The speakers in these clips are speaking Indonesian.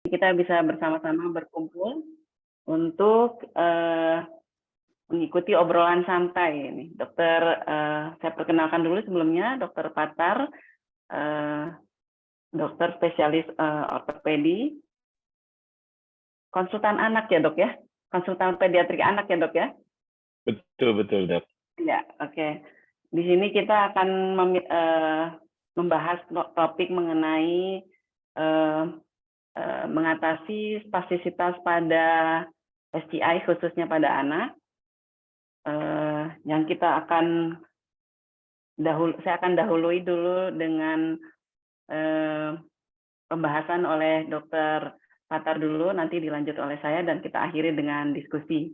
kita bisa bersama-sama berkumpul untuk mengikuti obrolan santai ini. Dokter, saya perkenalkan dulu sebelumnya, Dokter Patar, dokter spesialis ortopedi, konsultan anak ya dok ya, konsultan pediatrik anak ya dok ya. Betul dok. Ya, oke. Di sini kita akan membahas topik mengenai mengatasi spastisitas pada STI khususnya pada anak. Yang kita akan saya akan dahului dulu dengan pembahasan oleh Dokter Patar dulu, nanti dilanjut oleh saya dan kita akhiri dengan diskusi.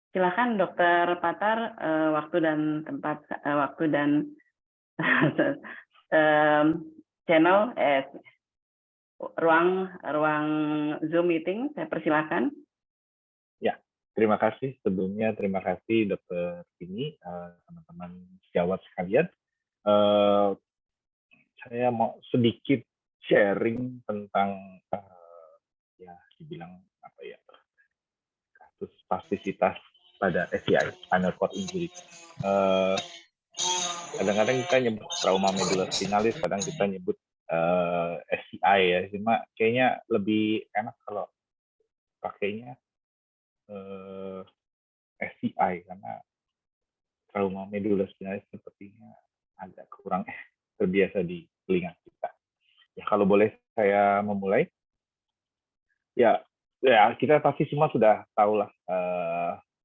Silakan Dokter Patar, waktu dan tempat, waktu dan channel, ruang Zoom meeting, saya persilakan. Ya, terima kasih sebelumnya, terima kasih Dokter Vini, teman-teman sejawat sekalian. Saya mau sedikit sharing tentang ya dibilang apa ya, kasus spastisitas pada SCI, spinal cord injury. Kadang-kadang kita nyebut trauma medullospinalis, kadang kita nyebut SCI ya, cuma kayaknya lebih enak kalau pakainya SCI karena trauma medullospinalis sepertinya agak kurang terbiasa di telinga kita. Ya, kalau boleh saya memulai, ya kita pasti semua sudah tahu lah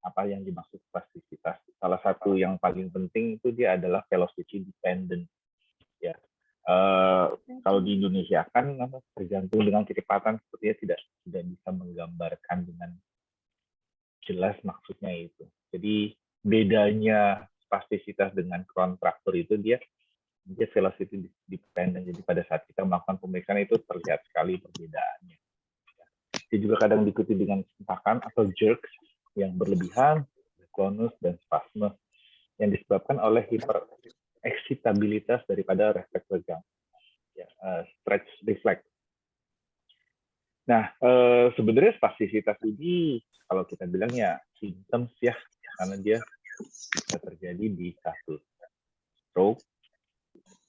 apa yang dimaksud spastisitas. Salah satu yang paling penting itu dia adalah velocity dependent. Ya, kalau di Indonesia kan tergantung dengan kecepatan, sepertinya tidak bisa menggambarkan dengan jelas maksudnya itu. Jadi bedanya spastisitas dengan kontraktur itu dia velocity dependent. Jadi pada saat kita melakukan pemeriksaan itu terlihat sekali perbedaannya. Dia juga kadang diikuti dengan sentakan atau jerks yang berlebihan, klonus dan spasme yang disebabkan oleh hipereksitabilitas daripada refleks tegang, ya, stretch reflex. Nah, sebenarnya spastisitas ini kalau kita bilang ya symptoms ya, karena dia bisa terjadi di kasus stroke,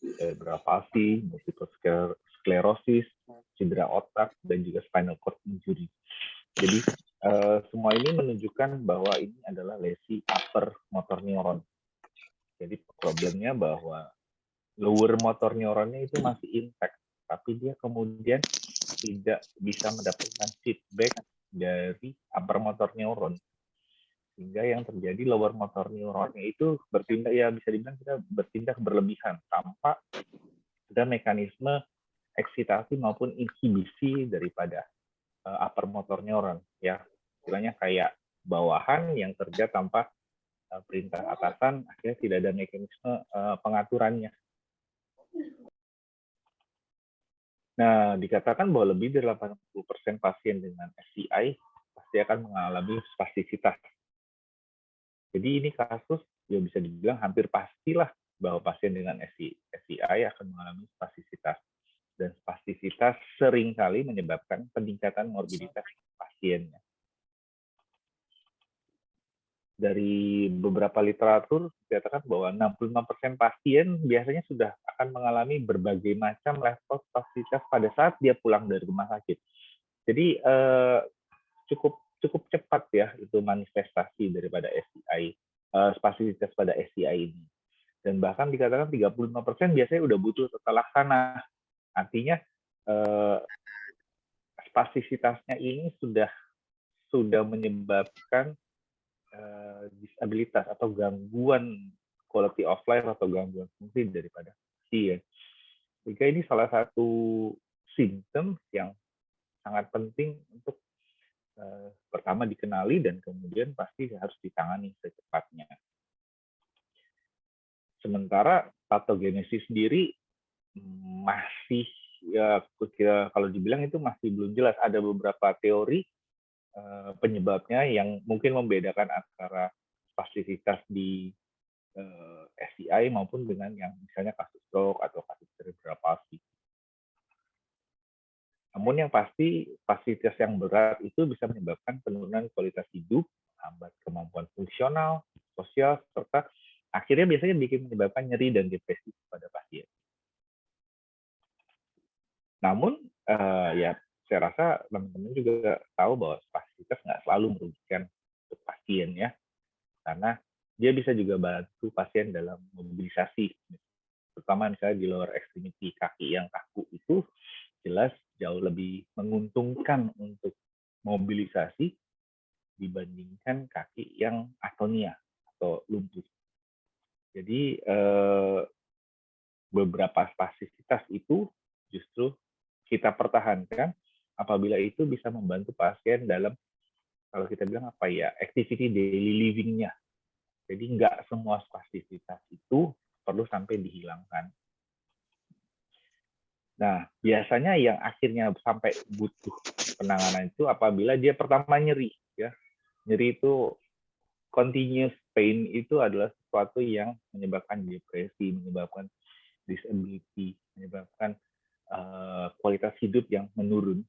cerebral palsy, multiple sclerosis, cedera otak, dan juga spinal cord injury. Jadi semua ini menunjukkan bahwa ini adalah lesi upper motor neuron. Jadi problemnya bahwa lower motor neuronnya itu masih intact, tapi dia kemudian tidak bisa mendapatkan feedback dari upper motor neuron. Sehingga yang terjadi lower motor neuronnya itu bertindak, ya bisa dibilang kita bertindak berlebihan tanpa ada mekanisme eksitasi maupun inhibisi daripada upper motor neuron, ya istilahnya kayak bawahan yang kerja tanpa perintah atasan, akhirnya tidak ada mekanisme pengaturannya. Nah, dikatakan bahwa lebih dari 80% pasien dengan SCI pasti akan mengalami spastisitas. Jadi ini kasus ya bisa dibilang hampir pastilah bahwa pasien dengan SCI akan mengalami spastisitas. Dan spastisitas seringkali menyebabkan peningkatan morbiditas pasiennya. Dari beberapa literatur dikatakan bahwa 65% pasien biasanya sudah akan mengalami berbagai macam level spastisitas pada saat dia pulang dari rumah sakit. Jadi cukup cepat ya itu manifestasi daripada SCI, spastisitas pada SCI ini. Dan bahkan dikatakan 35% biasanya udah butuh tata laksana. Artinya spastisitasnya ini sudah menyebabkan disabilitas atau gangguan quality of life atau gangguan fungsi daripada pasien. Sehingga ini salah satu simptom yang sangat penting untuk pertama dikenali dan kemudian pasti harus ditangani secepatnya. Sementara patogenesis sendiri masih ya kalau dibilang itu masih belum jelas. Ada beberapa teori penyebabnya yang mungkin membedakan antara spastisitas di SCI maupun dengan yang misalnya kasus stroke atau kasus cerebral palsy. Namun yang pasti fasilitas yang berat itu bisa menyebabkan penurunan kualitas hidup, hambat kemampuan fungsional, sosial, serta akhirnya biasanya menyebabkan nyeri dan depresi pada pasien. Namun ya saya rasa teman-teman juga tahu bahwa fasilitas nggak selalu merugikan untuk pasien ya, karena dia bisa juga bantu pasien dalam mobilisasi, terutama misalnya di lower extremity kaki yang kaku itu jelas jauh lebih menguntungkan untuk mobilisasi dibandingkan kaki yang atonia atau lumpuh. Jadi beberapa fasilitas itu justru kita pertahankan apabila itu bisa membantu pasien dalam, kalau kita bilang apa ya, activity daily living-nya. Jadi nggak semua fasilitas itu perlu sampai dihilangkan. Nah, biasanya yang akhirnya sampai butuh penanganan itu apabila dia pertama nyeri, ya. Nyeri itu continuous pain itu adalah sesuatu yang menyebabkan depresi, menyebabkan disability, menyebabkan kualitas hidup yang menurun.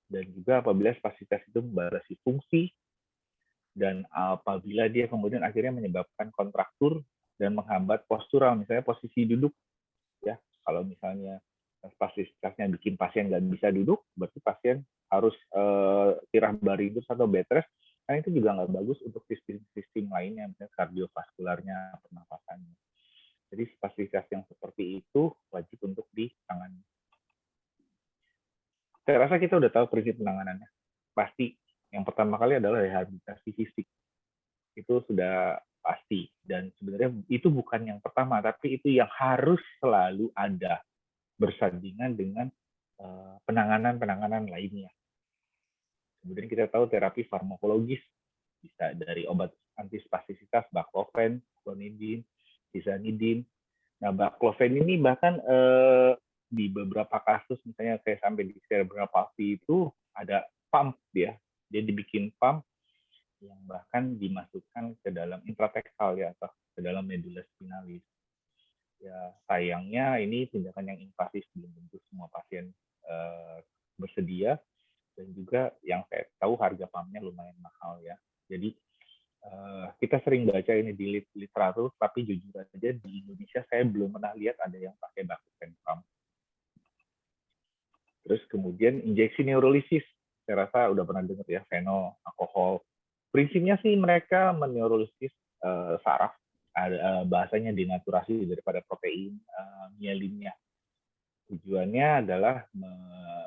Dan juga apabila fasilitas itu membatasi fungsi, dan apabila dia kemudian akhirnya menyebabkan kontraktur dan menghambat postural, misalnya posisi duduk, ya. Kalau misalnya fasilitasnya bikin pasien nggak bisa duduk, berarti pasien harus tirah baring atau bed rest, kan itu juga nggak bagus untuk sistem lainnya, misalnya kardiovaskularnya, pernapasannya. Jadi fasilitas yang seperti itu wajib untuk ditangani. Saya rasa kita udah tahu prinsip penanganannya. Pasti yang pertama kali adalah rehabilitasi fisik. Itu sudah pasti. Dan sebenarnya itu bukan yang pertama, tapi itu yang harus selalu ada bersandingan dengan penanganan-penanganan lainnya. Kemudian kita tahu terapi farmakologis, bisa dari obat antispastisitas, baclofen, clonidine, tizanidin. Nah, baclofen ini bahkan di beberapa kasus, misalnya kayak sampai di cerebral palsy itu ada pump dia. Dia dibikin pump yang bahkan dimasukkan ke dalam intratekal ya, atau ke dalam medula spinalis. Ya, sayangnya ini tindakan yang invasif, belum tentu semua pasien bersedia, dan juga yang saya tahu harga pumpnya lumayan mahal ya. Jadi kita sering baca ini di literatur, tapi jujur aja di Indonesia saya belum pernah lihat ada yang pakai baclofen pump. Terus kemudian injeksi neurolisis, saya rasa udah pernah dengar ya, fenol, alkohol. Prinsipnya sih mereka meneurolisis saraf, bahasanya denaturasi daripada protein mielinnya. Tujuannya adalah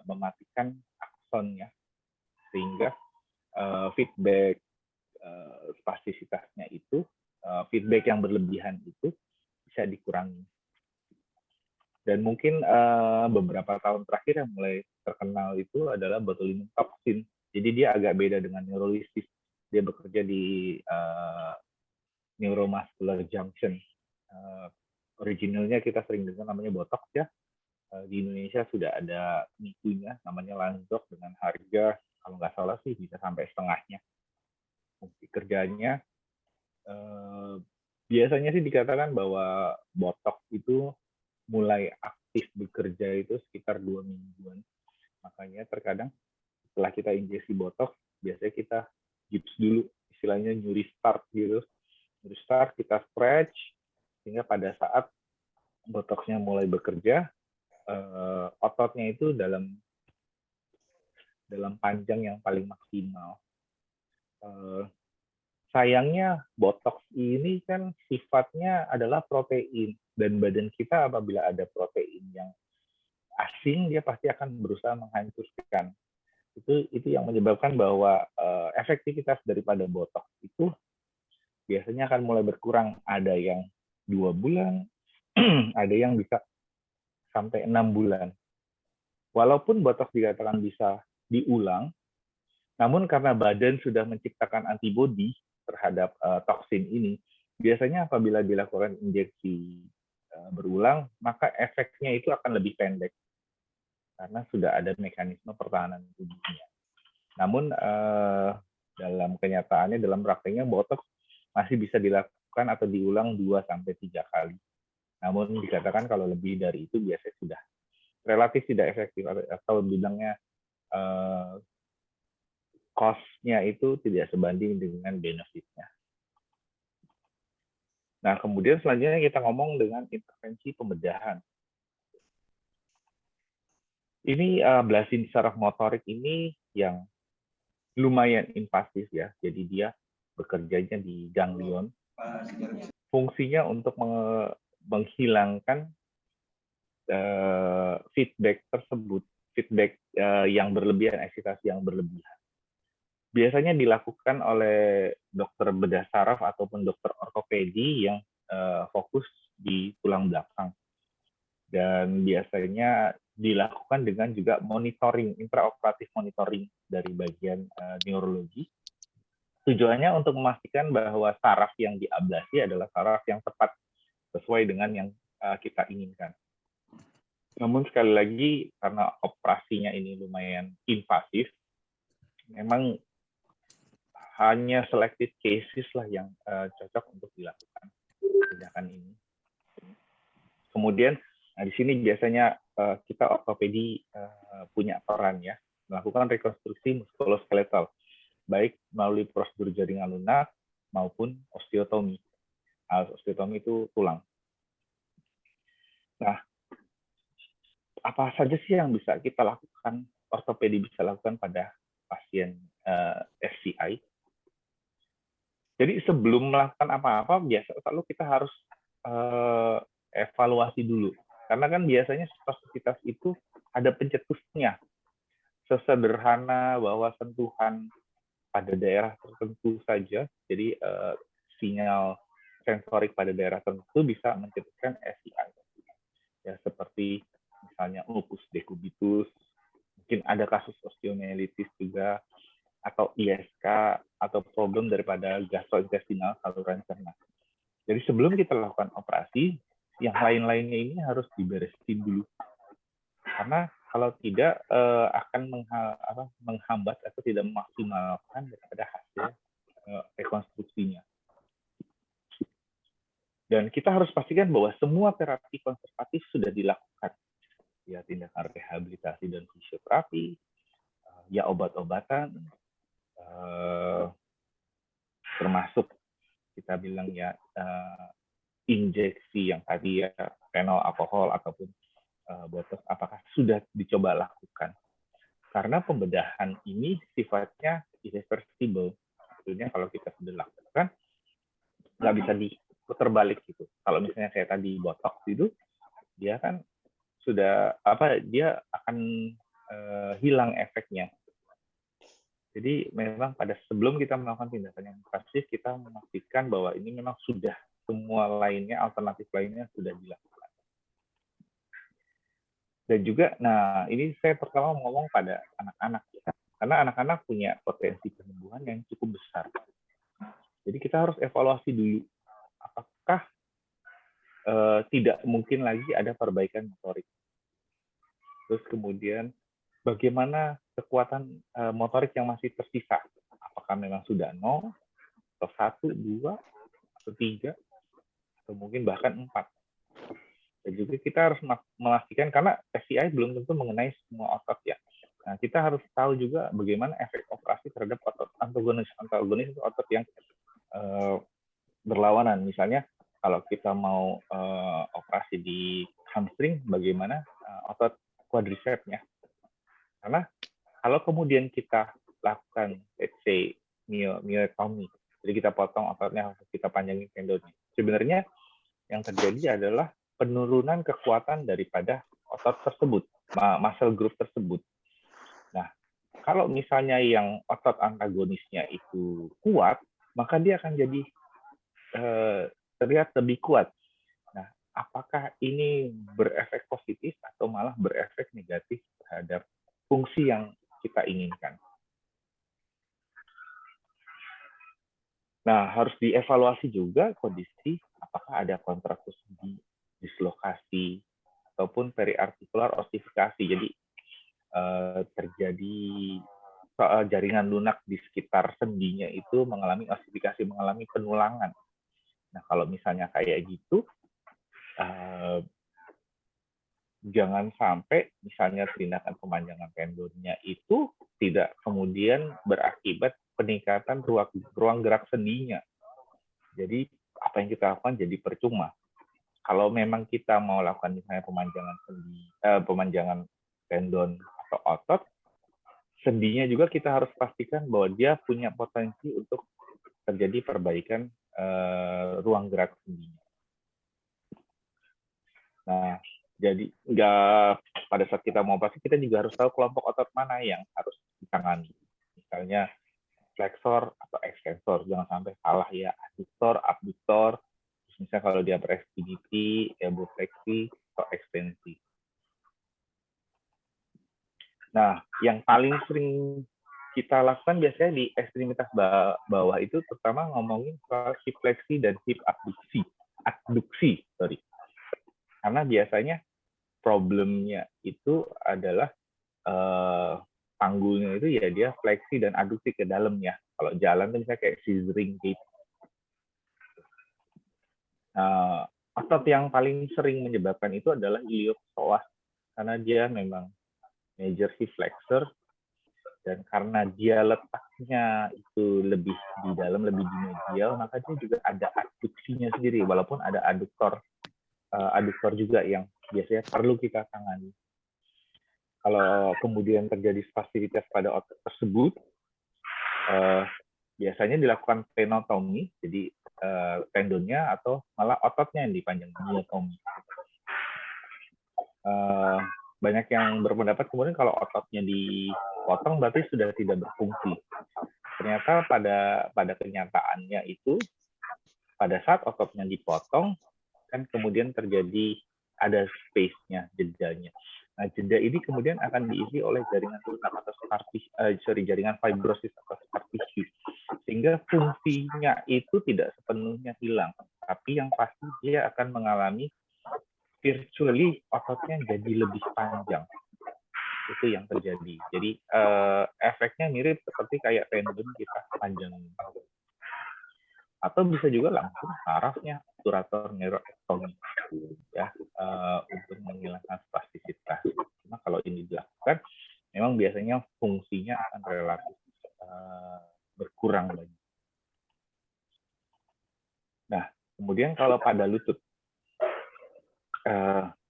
mematikan aksonnya, sehingga feedback spastisitasnya itu, feedback yang berlebihan itu bisa dikurangi. Dan mungkin beberapa tahun terakhir yang mulai terkenal itu adalah botulinum toxin. Jadi dia agak beda dengan neurolisis. Dia bekerja di neuromuscular junction. Originalnya kita sering dengar namanya botox ya. Di Indonesia sudah ada mikunya namanya Lanzok dengan harga kalau nggak salah sih bisa sampai setengahnya. Fungsi kerjanya biasanya sih dikatakan bahwa botox itu mulai aktif bekerja itu sekitar 2 mingguan. Makanya terkadang setelah kita injeksi botox, biasanya kita gips dulu, istilahnya nyuri start gitu. Nyuri start, kita stretch, sehingga pada saat botoxnya mulai bekerja, ototnya itu dalam panjang yang paling maksimal. Sayangnya botox ini kan sifatnya adalah protein, dan badan kita apabila ada protein yang asing dia pasti akan berusaha menghancurkan. Itu yang menyebabkan bahwa efektivitas daripada botox itu biasanya akan mulai berkurang. Ada yang 2 bulan, ada yang bisa sampai 6 bulan. Walaupun botox dikatakan bisa diulang, namun karena badan sudah menciptakan antibodi terhadap toksin ini, biasanya apabila dilakukan injeksi berulang, maka efeknya itu akan lebih pendek karena sudah ada mekanisme pertahanan tubuhnya. Namun dalam kenyataannya, dalam prakteknya botox masih bisa dilakukan atau diulang 2-3 kali. Namun dikatakan kalau lebih dari itu biasanya sudah relatif tidak efektif atau bilangnya cost-nya itu tidak sebanding dengan benefit-nya. Nah, kemudian selanjutnya kita ngomong dengan intervensi pembedahan. Ini ablasin saraf motorik ini yang lumayan invasif ya. Jadi dia bekerjanya di ganglion. Fungsinya untuk menghilangkan feedback tersebut, feedback yang berlebihan, eksitasi yang berlebihan. Biasanya dilakukan oleh dokter bedah saraf ataupun dokter ortopedi yang fokus di tulang belakang. Dan biasanya dilakukan dengan juga monitoring, intraoperatif monitoring dari bagian neurologi. Tujuannya untuk memastikan bahwa saraf yang diablasi adalah saraf yang tepat sesuai dengan yang kita inginkan. Namun sekali lagi, karena operasinya ini lumayan invasif, memang hanya selected cases lah yang cocok untuk dilakukan tindakan ini. Kemudian, nah di sini biasanya kita ortopedi punya peran ya, melakukan rekonstruksi muskuloskeletal, baik melalui prosedur jaringan lunak maupun osteotomi. Osteotomi itu tulang. Nah, apa saja sih yang bisa kita lakukan, ortopedi bisa lakukan pada pasien SCI? Jadi sebelum melakukan apa-apa, biasa selalu kita harus evaluasi dulu. Karena kan biasanya spasifitas itu ada pencetusnya. Sesederhana bahwa sentuhan pada daerah tertentu saja, jadi sinyal sensorik pada daerah tertentu bisa mencetuskan SCI. Ya, seperti misalnya lupus decubitus, mungkin ada kasus osteomyelitis juga, atau ISK, atau problem daripada gastrointestinal saluran cerna. Jadi sebelum kita lakukan operasi, yang lain-lainnya ini harus diberesin dulu. Karena kalau tidak akan menghambat atau tidak memaksimalkan daripada hasil rekonstruksinya. Dan kita harus pastikan bahwa semua terapi konservatif sudah dilakukan. Ya, tindakan rehabilitasi dan fisioterapi, ya obat-obatan, termasuk kita bilang ya injeksi yang tadi ya fenol alkohol ataupun botox, apakah sudah dicoba lakukan? Karena pembedahan ini sifatnya irreversible. Maksudnya kalau kita sudah lakukan, nggak bisa diputar balik gitu. Kalau misalnya kayak tadi botox itu, dia kan sudah dia akan hilang efeknya. Jadi memang pada sebelum kita melakukan tindakan yang invasif, kita memastikan bahwa ini memang sudah semua lainnya, alternatif lainnya sudah dilakukan. Dan juga, nah ini saya pertama ngomong pada anak-anak ya, karena anak-anak punya potensi penyembuhan yang cukup besar. Jadi kita harus evaluasi dulu, apakah tidak mungkin lagi ada perbaikan motorik. Terus kemudian bagaimana kekuatan motorik yang masih tersisa? Apakah memang sudah 0, atau 1, 2, atau 3, atau mungkin bahkan 4. Dan juga kita harus memastikan, karena SCI belum tentu mengenai semua otot ya. Nah, kita harus tahu juga bagaimana efek operasi terhadap otot antagonis itu otot yang berlawanan. Misalnya kalau kita mau operasi di hamstring, bagaimana otot quadricepsnya. Karena kalau kemudian kita lakukan, let's say, myotomy, jadi kita potong ototnya, kita panjangin tendonnya. Sebenarnya yang terjadi adalah penurunan kekuatan daripada otot tersebut, muscle group tersebut. Nah, kalau misalnya yang otot antagonisnya itu kuat, maka dia akan jadi terlihat lebih kuat. Nah, apakah ini berefek positif atau malah berefek negatif terhadap fungsi yang kita inginkan? Nah, harus dievaluasi juga kondisi apakah ada kontraktusi di dislokasi ataupun periartikular ossifikasi. Jadi terjadi jaringan lunak di sekitar sendinya itu mengalami ossifikasi, mengalami penulangan. Nah, kalau misalnya kayak gitu, jangan sampai misalnya tindakan pemanjangan tendonnya itu tidak kemudian berakibat peningkatan ruang gerak sendinya. Jadi apa yang kita lakukan jadi percuma. Kalau memang kita mau lakukan misalnya pemanjangan tendon atau otot, sendinya juga kita harus pastikan bahwa dia punya potensi untuk terjadi perbaikan ruang gerak sendinya. Nah, jadi pada saat kita mau operasi, kita juga harus tahu kelompok otot mana yang harus ditangani. Misalnya flexor atau extensor, jangan sampai salah ya, adduktor, abduktor. Misalnya kalau dia berekstrimiti, elbowfleksi, atau ekstensi. Nah, yang paling sering kita lakukan biasanya di ekstremitas bawah itu terutama ngomongin soal hip fleksi dan hip adduksi. Karena biasanya problemnya itu adalah panggulnya itu ya dia fleksi dan aduksi ke dalam ya. Kalau jalan tuh misalnya kayak scissoring gait. Otot yang paling sering menyebabkan itu adalah iliopsoas karena dia memang major hip flexor, dan karena dia letaknya itu lebih di dalam, lebih di medial, maka dia juga ada adduksinya sendiri, walaupun ada adduktor juga yang biasanya perlu kita tangani. Kalau kemudian terjadi spasifitas pada otot tersebut, biasanya dilakukan tenotomi, jadi tendonnya atau malah ototnya yang dipanjang, myotomi. Banyak yang berpendapat kemudian kalau ototnya dipotong berarti sudah tidak berfungsi. Ternyata pada kenyataannya itu pada saat ototnya dipotong kan kemudian terjadi ada space-nya, jedanya. Nah, jeda ini kemudian akan diisi oleh jaringan lunak atau jaringan fibrosis atau scar tissue. Sehingga fungsinya itu tidak sepenuhnya hilang, tapi yang pasti dia akan mengalami virtually ototnya jadi lebih panjang. Itu yang terjadi. Jadi efeknya mirip seperti kayak tendon kita panjang. Atau bisa juga langsung sarafnya obturator neuroektomi ya untuk menghilangkan spastisitas. Cuma kalau ini dilakukan, memang biasanya fungsinya akan relatif berkurang banyak. Nah, kemudian kalau pada lutut,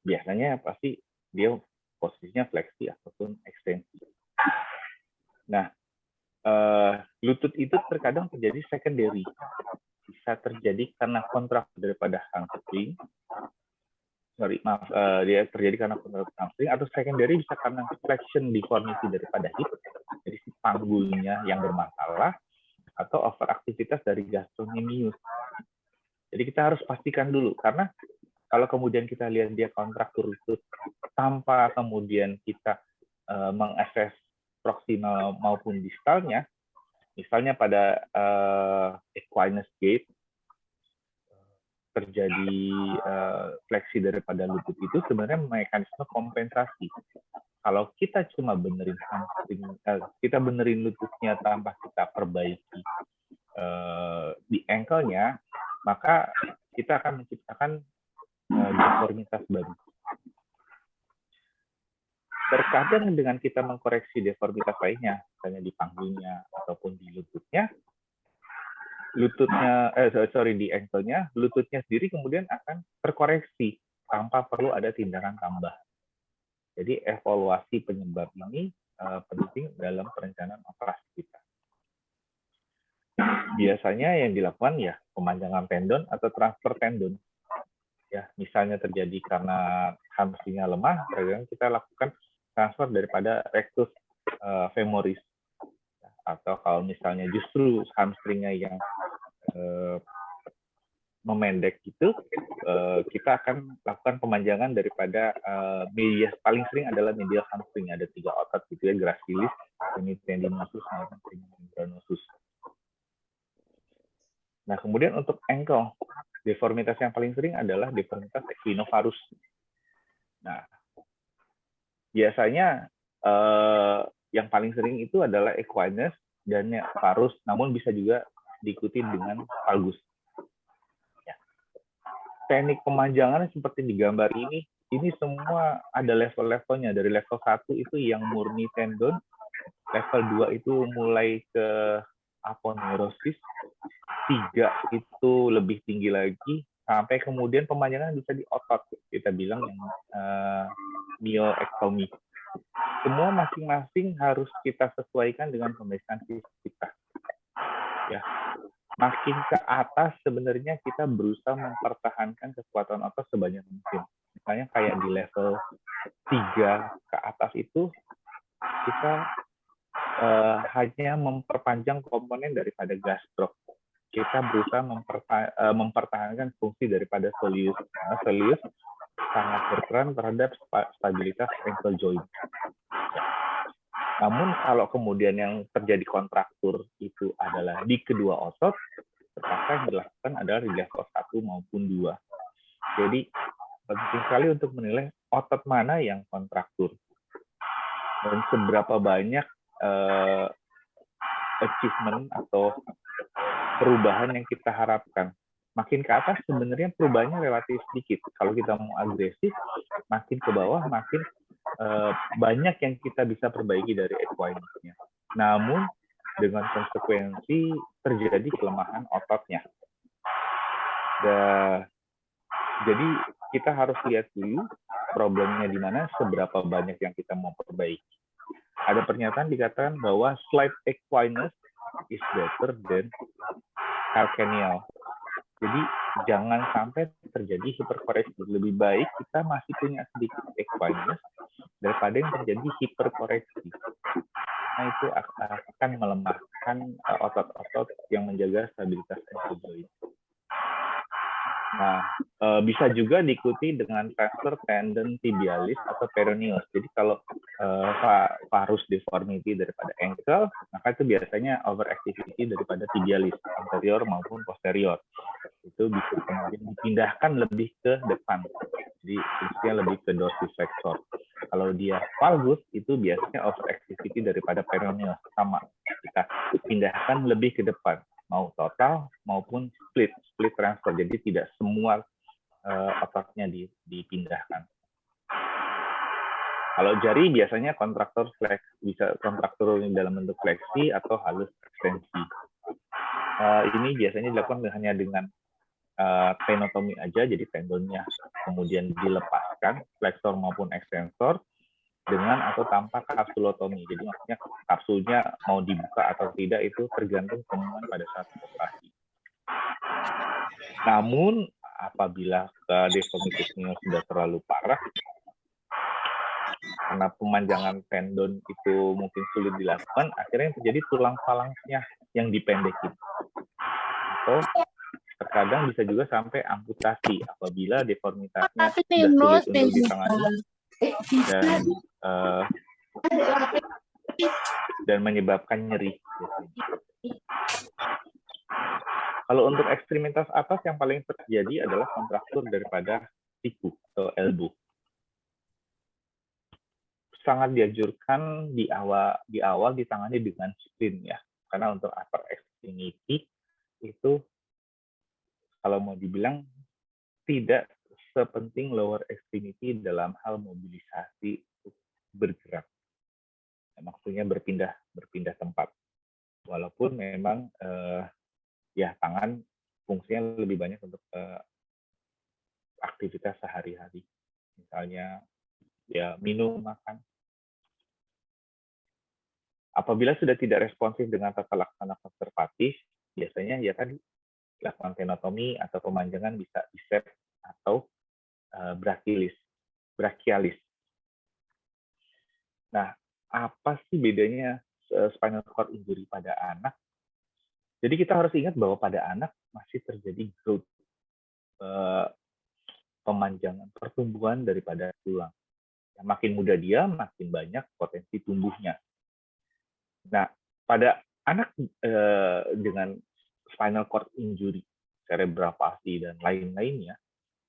biasanya pasti dia posisinya fleksi ataupun ekstensi. Nah, lutut itu terkadang terjadi secondary. Bisa terjadi karena kontraksi daripada hamstring. Dia terjadi karena kontraksi hamstring, atau secondary bisa karena flexion deformity daripada hip, jadi si panggulnya yang bermasalah, atau overaktivitas dari gastrocnemius. Jadi kita harus pastikan dulu, karena kalau kemudian kita lihat dia kontraktur lutut tanpa kemudian kita mengakses proksimal maupun distalnya, misalnya pada equinus gait terjadi fleksi daripada lutut itu sebenarnya mekanisme kompensasi. Kalau kita cuma benerin hamstring, kita benerin lututnya tanpa kita perbaiki di ankle-nya, maka kita akan menciptakan deformitas baru. Terkadang dengan kita mengkoreksi deformitas lainnya, misalnya di panggungnya ataupun di lututnya, di ankle-nya, lututnya sendiri kemudian akan terkoreksi tanpa perlu ada tindakan tambah. Jadi evaluasi penyebab ini penting dalam perencanaan operasi kita. Biasanya yang dilakukan ya pemanjangan tendon atau transfer tendon. Ya, misalnya terjadi karena hamstringnya lemah, kadang kita lakukan transfer daripada rectus femoris. Atau kalau misalnya justru hamstringnya yang memendek gitu, kita akan lakukan pemanjangan daripada medial. Paling sering adalah medial hamstring. Ada 3 otot gitu ya, gracilis, semitendinosus, maupun membranosus. Nah, kemudian untuk ankle, deformitas yang paling sering adalah deformitas equinovarus. Nah, biasanya yang paling sering itu adalah equinus dan varus, namun bisa juga diikuti dengan valgus. Ya. Teknik pemanjangan seperti di gambar ini ini semua ada level-levelnya. Dari level 1 itu yang murni tendon, level 2 itu mulai ke aponeurosis, 3 itu lebih tinggi lagi, sampai kemudian pemanjangan bisa di otot, kita bilang yang myoectomy. Semua masing-masing harus kita sesuaikan dengan pemeriksaan fisik kita. Ya, makin ke atas sebenarnya kita berusaha mempertahankan kekuatan otot sebanyak mungkin. Misalnya kayak di level 3 ke atas itu kita hanya memperpanjang komponen daripada gastroc. Kita berusaha mempertahankan fungsi daripada soleus. Karena soleus sangat berperan terhadap stabilitas ankle joint. Namun kalau kemudian yang terjadi kontraktur itu adalah di kedua otot, terpaksa yang dilakukan adalah di level 1 maupun 2. Jadi penting sekali untuk menilai otot mana yang kontraktur dan seberapa banyak achievement atau perubahan yang kita harapkan. Makin ke atas sebenarnya perubahannya relatif sedikit. Kalau kita mau agresif, makin ke bawah makin banyak yang kita bisa perbaiki dari equine-nya. Namun dengan konsekuensi terjadi kelemahan ototnya. Jadi kita harus lihat dulu problemnya di mana, seberapa banyak yang kita mau perbaiki. Ada pernyataan dikatakan bahwa slight equinus is better than calcaneal. Jadi jangan sampai terjadi hiperkoreksi. Lebih baik kita masih punya sedikit equinus daripada yang terjadi hiperkoreksi. Nah, itu akan melemahkan otot-otot yang menjaga stabilitas ankle joint. Nah, bisa juga diikuti dengan transfer tendon tibialis atau peroneus. Jadi kalau varus deformity daripada ankle, maka itu biasanya overactivity daripada tibialis, anterior maupun posterior. Itu bisa kemudian dipindahkan lebih ke depan. Jadi fungsinya lebih ke dorsiflexor. Kalau dia valgus, itu biasanya overactivity daripada peroneus. Sama, kita pindahkan lebih ke depan. Mau total maupun split transfer. Jadi tidak semua ototnya dipindahkan. Kalau jari biasanya kontraktor flex, bisa kontraktor dalam bentuk fleksi atau halus ekstensi. Ini biasanya dilakukan hanya dengan tenotomi aja, jadi tendonnya kemudian dilepaskan, flexor maupun ekstensor, dengan atau tanpa kapsulotomi. Jadi maksudnya kapsulnya mau dibuka atau tidak itu tergantung temuan pada saat operasi. Namun apabila deformitasnya sudah terlalu parah, karena pemanjangan tendon itu mungkin sulit dilakukan, akhirnya yang terjadi tulang falangnya yang dipendekin. Atau terkadang bisa juga sampai amputasi apabila deformitasnya sudah sulit untuk ditangani dan menyebabkan nyeri. Kalau untuk ekstremitas atas yang paling terjadi adalah kontraktur daripada siku atau elbow. Sangat dianjurkan di awal ditangani dengan splint ya, karena untuk upper extremity itu kalau mau dibilang tidak sepenting lower extremity dalam hal mobilisasi untuk bergerak. Maksudnya berpindah tempat. Walaupun memang ya tangan fungsinya lebih banyak untuk aktivitas sehari-hari. Misalnya ya minum, makan. Apabila sudah tidak responsif dengan tata laksana konservatif, biasanya ya tadi lakukan tenotomi atau pemanjangan bisa bicep atau brachialis. Nah, apa sih bedanya spinal cord injury pada anak? Jadi kita harus ingat bahwa pada anak masih terjadi growth, pemanjangan, pertumbuhan daripada tulang. Makin muda dia, makin banyak potensi tumbuhnya. Nah, pada anak dengan spinal cord injury, cerebral palsy, dan lain-lainnya,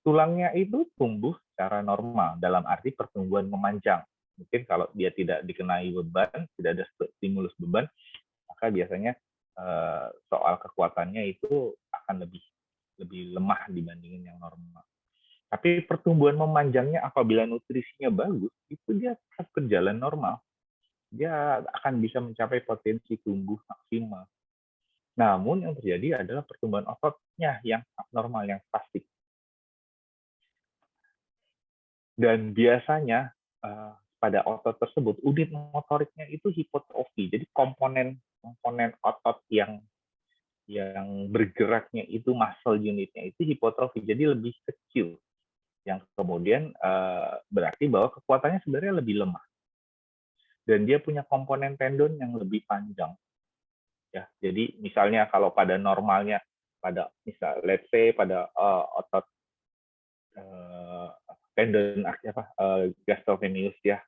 tulangnya itu tumbuh secara normal, dalam arti pertumbuhan memanjang. Mungkin kalau dia tidak dikenai beban, tidak ada stimulus beban, maka biasanya soal kekuatannya itu akan lebih lemah dibandingin yang normal. Tapi pertumbuhan memanjangnya apabila nutrisinya bagus, itu dia tetap berjalan normal. Dia akan bisa mencapai potensi tumbuh maksimal. Namun yang terjadi adalah pertumbuhan ototnya yang abnormal, yang spastik. Dan biasanya pada otot tersebut, unit motoriknya itu hipotrofi. Jadi komponen otot yang bergeraknya itu muscle unitnya itu hipotrofi, jadi lebih kecil. Yang kemudian berarti bahwa kekuatannya sebenarnya lebih lemah. Dan dia punya komponen tendon yang lebih panjang. Ya, jadi misalnya kalau pada normalnya, let's say pada otot tendon gastrocnemius ya,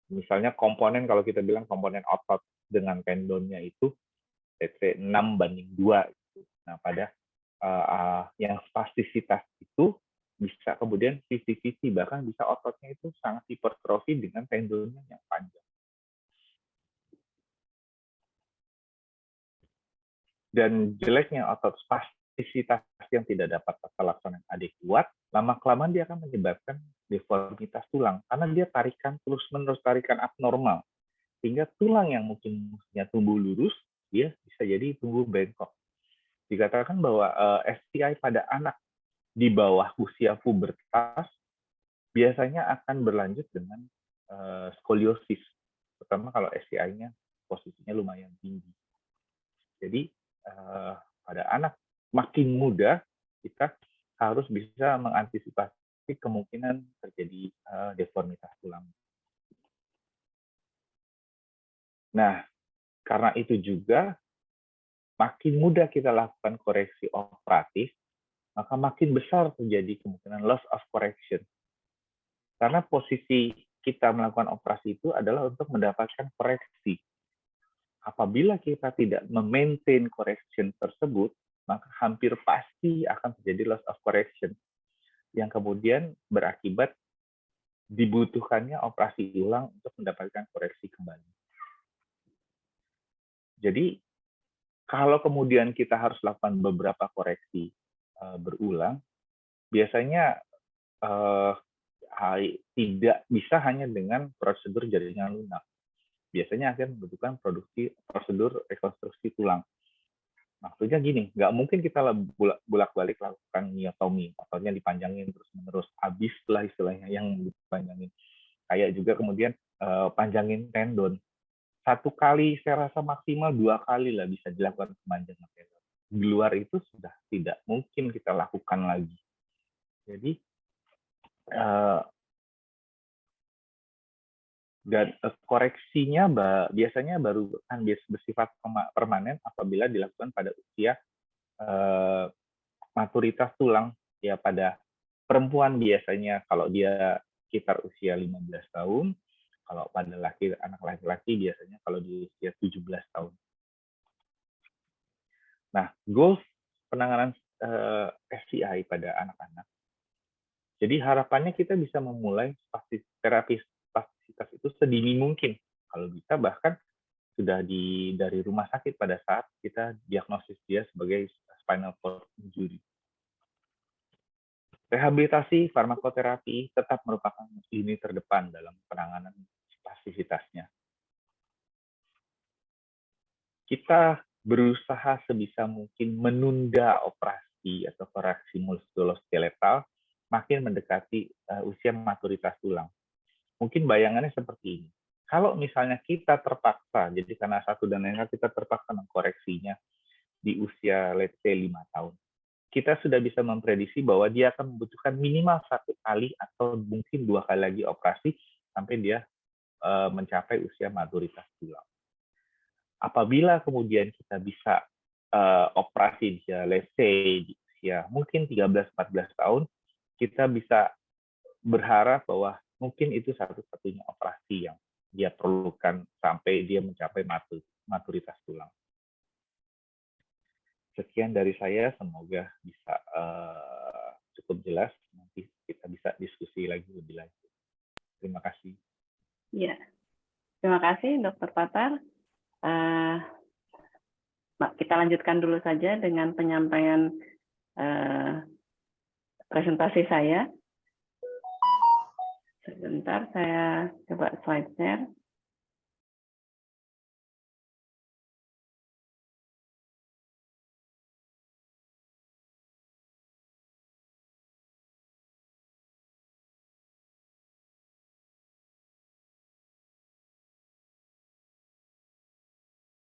misalnya komponen, kalau kita bilang komponen otot dengan tendonnya itu let's say 6:2. Nah, pada yang spastisitas itu bisa kemudian 50-50, bahkan bisa ototnya itu sangat hipertrofi dengan tendonnya yang panjang. Dan jeleknya otot spastisitas yang tidak dapat tata laksana yang adekuat, lama-kelamaan dia akan menyebabkan deformitas tulang, karena dia tarikan terus-menerus, tarikan abnormal. Sehingga tulang yang mungkin mestinya tumbuh lurus, dia bisa jadi tumbuh bengkok. Dikatakan bahwa STI pada anak di bawah usia pubertas biasanya akan berlanjut dengan skoliosis, terutama kalau STI-nya posisinya lumayan tinggi. Jadi pada anak makin muda, kita harus bisa mengantisipasi kemungkinan terjadi deformitas tulang. Nah, karena itu juga makin mudah kita lakukan koreksi operatif, maka makin besar terjadi kemungkinan loss of correction. Karena posisi kita melakukan operasi itu adalah untuk mendapatkan koreksi. Apabila kita tidak memaintain correction tersebut, maka hampir pasti akan terjadi loss of correction, yang kemudian berakibat dibutuhkannya operasi ulang untuk mendapatkan koreksi kembali. Jadi, kalau kemudian kita harus lakukan beberapa koreksi berulang, biasanya tidak bisa hanya dengan prosedur jaringan lunak. Biasanya akan membutuhkan prosedur rekonstruksi tulang. Maksudnya gini, nggak mungkin kita bolak-balik lakukan myotomi, ototnya dipanjangin terus-menerus, habis lah istilahnya yang dipanjangin. Kayak juga kemudian panjangin tendon. 1 kali saya rasa maksimal 2 kali lah bisa dilakukan pemanjangan tendon. Di luar itu sudah tidak mungkin kita lakukan lagi. Jadi dan koreksinya biasanya baru akan bersifat permanen apabila dilakukan pada usia maturitas tulang. Ya, pada perempuan biasanya kalau dia sekitar usia 15 tahun, kalau pada anak laki-laki biasanya kalau di usia 17 tahun. Nah, goals penanganan SCI pada anak-anak. Jadi harapannya kita bisa memulai terapi spastisitas itu sedini mungkin. Kalau bisa bahkan sudah dari rumah sakit pada saat kita diagnosis dia sebagai spinal cord injury. Rehabilitasi farmakoterapi tetap merupakan lini terdepan dalam penanganan spastisitasnya. Kita berusaha sebisa mungkin menunda operasi atau koreksi muskuloskeletal makin mendekati usia maturitas tulang. Mungkin bayangannya seperti ini. Kalau misalnya kita terpaksa, jadi karena satu dan lain hal kita terpaksa mengkoreksinya di usia let's say 5 tahun. Kita sudah bisa memprediksi bahwa dia akan membutuhkan minimal 1 kali atau mungkin 2 kali lagi operasi sampai dia mencapai usia maturitas tulang. Apabila kemudian kita bisa operasi di let's say di usia mungkin 13-14 tahun, kita bisa berharap bahwa mungkin itu satu-satunya operasi yang dia perlukan sampai dia mencapai maturitas tulang. Sekian dari saya, semoga bisa cukup jelas. Nanti kita bisa diskusi lagi lebih lanjut. Terima kasih. Ya, terima kasih Dr. Patar. Kita lanjutkan dulu saja dengan penyampaian presentasi saya. Sebentar, saya coba slide share.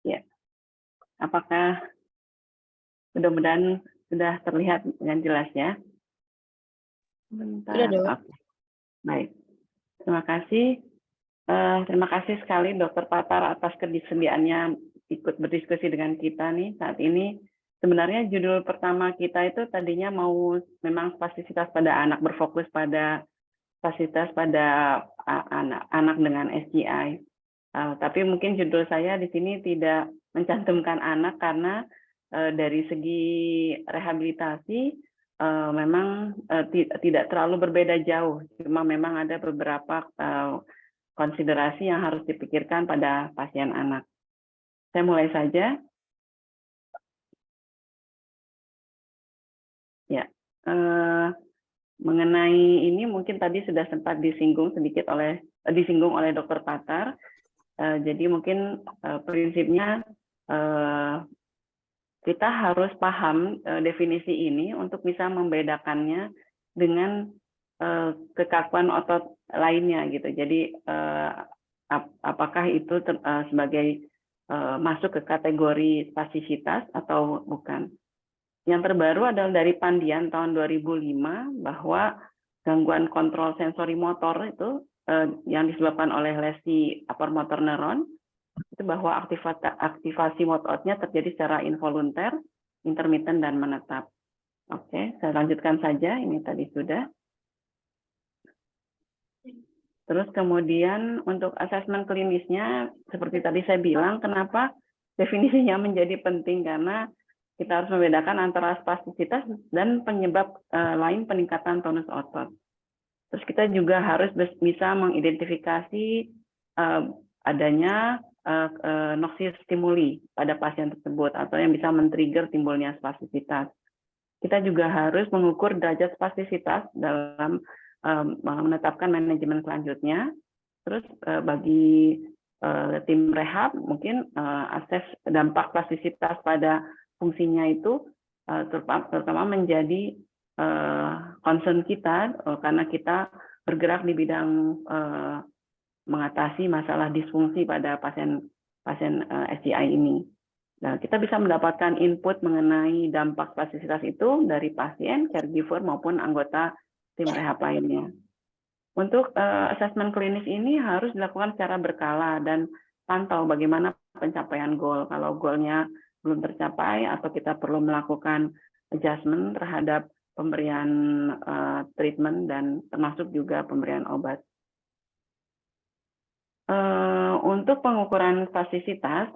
Ya, apakah mudah-mudahan sudah terlihat dengan jelas ya? Sebentar. Oke. Baik. Terima kasih. Terima kasih sekali Dr. Patar atas kesediaannya ikut berdiskusi dengan kita nih saat ini. Sebenarnya judul pertama kita itu tadinya mau memang spasisitas pada anak, berfokus pada spasisitas pada anak dengan SGI. Tapi mungkin judul saya di sini tidak mencantumkan anak karena dari segi rehabilitasi memang tidak terlalu berbeda jauh. Cuma memang ada beberapa konsiderasi yang harus dipikirkan pada pasien anak. Saya mulai saja. Ya, mengenai ini mungkin tadi sudah sempat disinggung oleh Dr. Patar. Jadi mungkin prinsipnya kita harus paham definisi ini untuk bisa membedakannya dengan kekakuan otot lainnya gitu. Jadi apakah itu sebagai masuk ke kategori spasisitas atau bukan. Yang terbaru adalah dari Pandian tahun 2005 bahwa gangguan kontrol sensori motor itu yang disebabkan oleh lesi upper motor neuron itu bahwa aktivasi ototnya terjadi secara involunter, intermittent, dan menetap. Oke, saya lanjutkan saja. Ini tadi sudah. Terus kemudian untuk asesmen klinisnya, seperti tadi saya bilang, kenapa definisinya menjadi penting karena kita harus membedakan antara spastisitas dan penyebab lain peningkatan tonus otot. Terus kita juga harus bisa mengidentifikasi adanya noxious stimuli pada pasien tersebut atau yang bisa men-trigger timbulnya spastisitas. Kita juga harus mengukur derajat spastisitas dalam menetapkan manajemen selanjutnya. Terus bagi tim rehab mungkin akses dampak spastisitas pada fungsinya itu terutama menjadi concern kita karena kita bergerak di bidang mengatasi masalah disfungsi pada pasien SGI ini. Nah, kita bisa mendapatkan input mengenai dampak spastisitas itu dari pasien, caregiver maupun anggota tim rehab lainnya. Untuk asesmen klinis ini harus dilakukan secara berkala dan pantau bagaimana pencapaian goal. Kalau goalnya belum tercapai atau kita perlu melakukan adjustment terhadap pemberian treatment dan termasuk juga pemberian obat. Untuk pengukuran spastisitas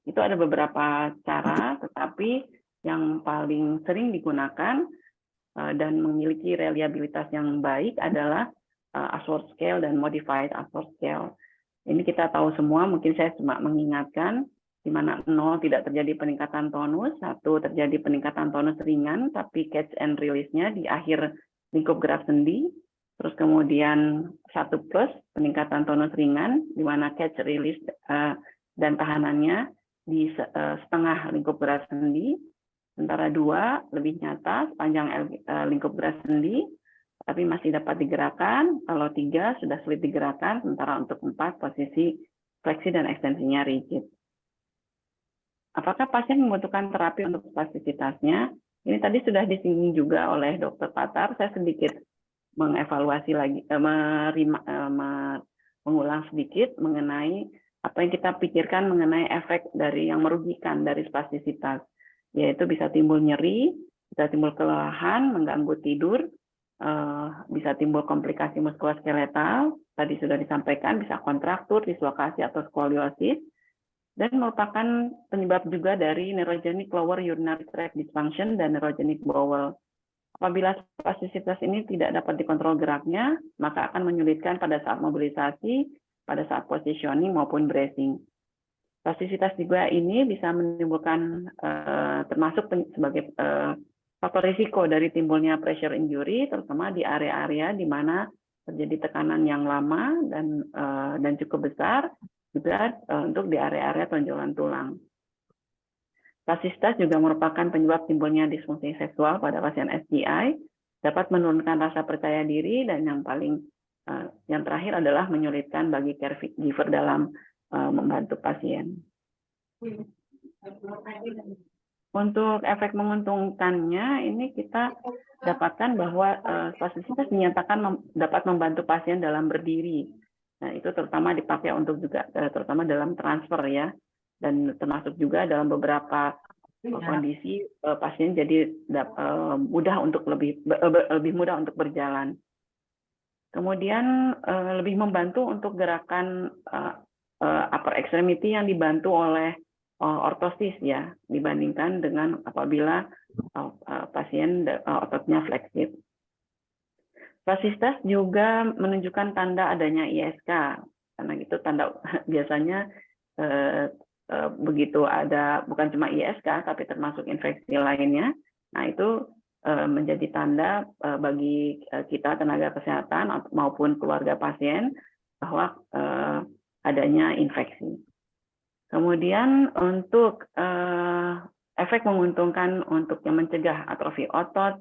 itu ada beberapa cara, tetapi yang paling sering digunakan dan memiliki reliabilitas yang baik adalah Ashworth Scale dan Modified Ashworth Scale. Ini kita tahu semua, mungkin saya cuma mengingatkan di mana 0 tidak terjadi peningkatan tonus, 1 terjadi peningkatan tonus ringan, tapi catch and release-nya di akhir lingkup gerak sendi. Terus kemudian 1 plus peningkatan tonus ringan, di mana catch, release, dan tahanannya di setengah lingkup gerak sendi. Sementara 2 lebih nyata sepanjang lingkup gerak sendi, tapi masih dapat digerakkan. Kalau 3 sudah sulit digerakkan, sementara untuk 4 posisi fleksi dan ekstensinya rigid. Apakah pasien membutuhkan terapi untuk spastisitasnya? Ini tadi sudah disinggung juga oleh Dr. Patar. Saya sedikit mengevaluasi lagi, mengulang sedikit mengenai apa yang kita pikirkan mengenai efek dari yang merugikan dari spastisitas, yaitu bisa timbul nyeri, bisa timbul kelelahan, mengganggu tidur, bisa timbul komplikasi muskuloskeletal, tadi sudah disampaikan bisa kontraktur, dislokasi atau skoliosis, dan merupakan penyebab juga dari neurogenic lower urinary tract dysfunction dan neurogenic bowel. Apabila spastisitas ini tidak dapat dikontrol geraknya, maka akan menyulitkan pada saat mobilisasi, pada saat positioning maupun bracing. Spastisitas juga ini bisa menimbulkan termasuk sebagai faktor risiko dari timbulnya pressure injury, terutama di area-area di mana terjadi tekanan yang lama dan cukup besar, juga untuk di area-area tonjolan tulang. Spastisitas juga merupakan penyebab timbulnya disfungsi seksual pada pasien SGI, dapat menurunkan rasa percaya diri, dan yang terakhir adalah menyulitkan bagi caregiver dalam membantu pasien. Untuk efek menguntungkannya, ini kita dapatkan bahwa spastisitas dinyatakan dapat membantu pasien dalam berdiri. Nah, itu terutama dipakai untuk juga terutama dalam transfer ya, dan termasuk juga dalam beberapa kondisi pasien jadi mudah untuk lebih mudah untuk berjalan. Kemudian lebih membantu untuk gerakan upper extremity yang dibantu oleh ortosis ya, dibandingkan dengan apabila pasien ototnya fleksib. Spastisitas juga menunjukkan tanda adanya ISK, karena itu tanda biasanya begitu ada bukan cuma ISK tapi termasuk infeksi lainnya. Nah, itu menjadi tanda bagi kita tenaga kesehatan maupun keluarga pasien bahwa adanya infeksi. Kemudian untuk efek menguntungkan untuk yang mencegah atrofi otot,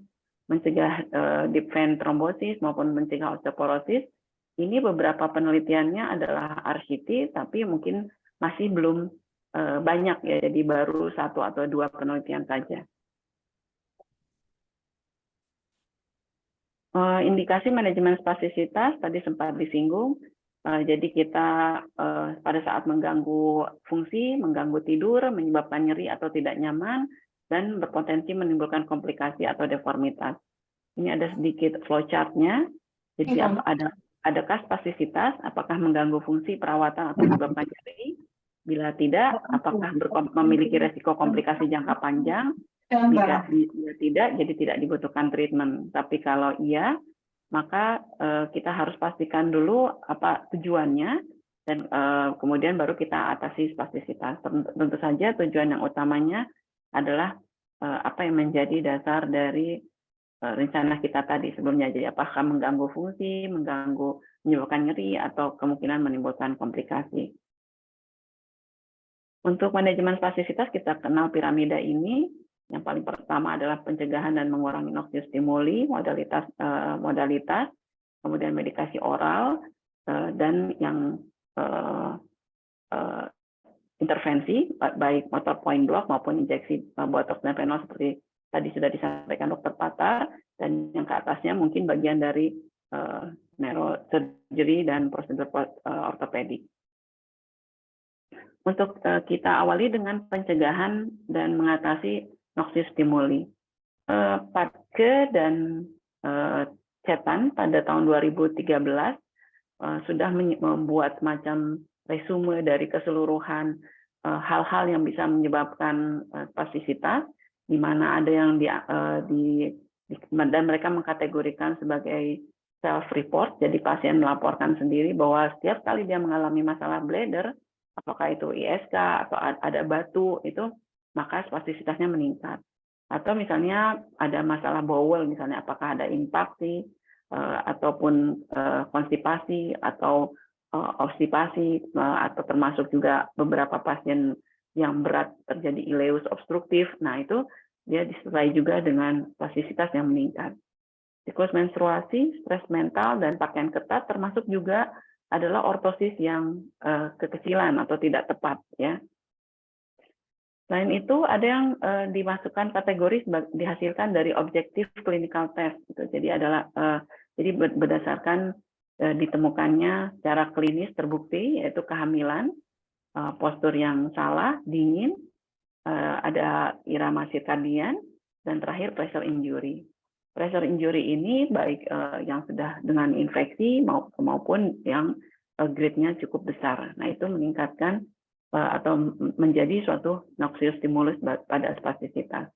mencegah deep vein thrombosis maupun mencegah osteoporosis, ini beberapa penelitiannya adalah RCT, tapi mungkin masih belum banyak ya, jadi baru 1 atau 2 penelitian saja. Indikasi manajemen spastisitas tadi sempat disinggung. Jadi kita pada saat mengganggu fungsi, mengganggu tidur, menyebabkan nyeri atau tidak nyaman, dan berpotensi menimbulkan komplikasi atau deformitas. Ini ada sedikit flowchart-nya. Jadi adakah spastisitas, apakah mengganggu fungsi perawatan atau menyebabkan nyeri? Bila tidak, apakah memiliki resiko komplikasi jangka panjang? Bila tidak, jadi tidak dibutuhkan treatment. Tapi kalau iya, maka kita harus pastikan dulu apa tujuannya, dan kemudian baru kita atasi spastisitas. Tentu saja tujuan yang utamanya adalah apa yang menjadi dasar dari rencana kita tadi sebelumnya. Jadi apakah mengganggu fungsi, menyebabkan nyeri, atau kemungkinan menimbulkan komplikasi. Untuk manajemen spastisitas kita kenal piramida ini. Yang paling pertama adalah pencegahan dan mengurangi noxious stimuli, modalitas, kemudian medikasi oral, dan yang intervensi, baik motor point block maupun injeksi botox dan venol seperti tadi sudah disampaikan Dr. Patar, dan yang ke atasnya mungkin bagian dari neurosurgery dan prosedur ortopedik. Untuk kita awali dengan pencegahan dan mengatasi noxious stimuli. Patke dan Cetan pada tahun 2013 sudah membuat semacam resume dari keseluruhan hal-hal yang bisa menyebabkan spastisitas, di mana ada yang dan mereka mengkategorikan sebagai self-report, jadi pasien melaporkan sendiri bahwa setiap kali dia mengalami masalah bladder, apakah itu ISK atau ada batu, itu maka spastisitasnya meningkat. Atau misalnya ada masalah bowel, misalnya apakah ada impaksi, ataupun konstipasi, atau obstipasi, atau termasuk juga beberapa pasien yang berat terjadi ileus obstruktif. Nah, itu dia disertai juga dengan spastisitas yang meningkat. Siklus menstruasi, stres mental, dan pakaian ketat termasuk juga adalah ortosis yang kekecilan atau tidak tepat, ya. Selain itu, ada yang dimasukkan kategori dihasilkan dari objektif clinical test. Gitu. Jadi jadi berdasarkan ditemukannya secara klinis terbukti, yaitu kehamilan, postur yang salah, dingin, ada irama sirkadian, dan terakhir pressure injury. Pressure injury ini baik yang sudah dengan infeksi maupun yang grade-nya cukup besar. Nah, itu meningkatkan atau menjadi suatu noxious stimulus pada spastisitas.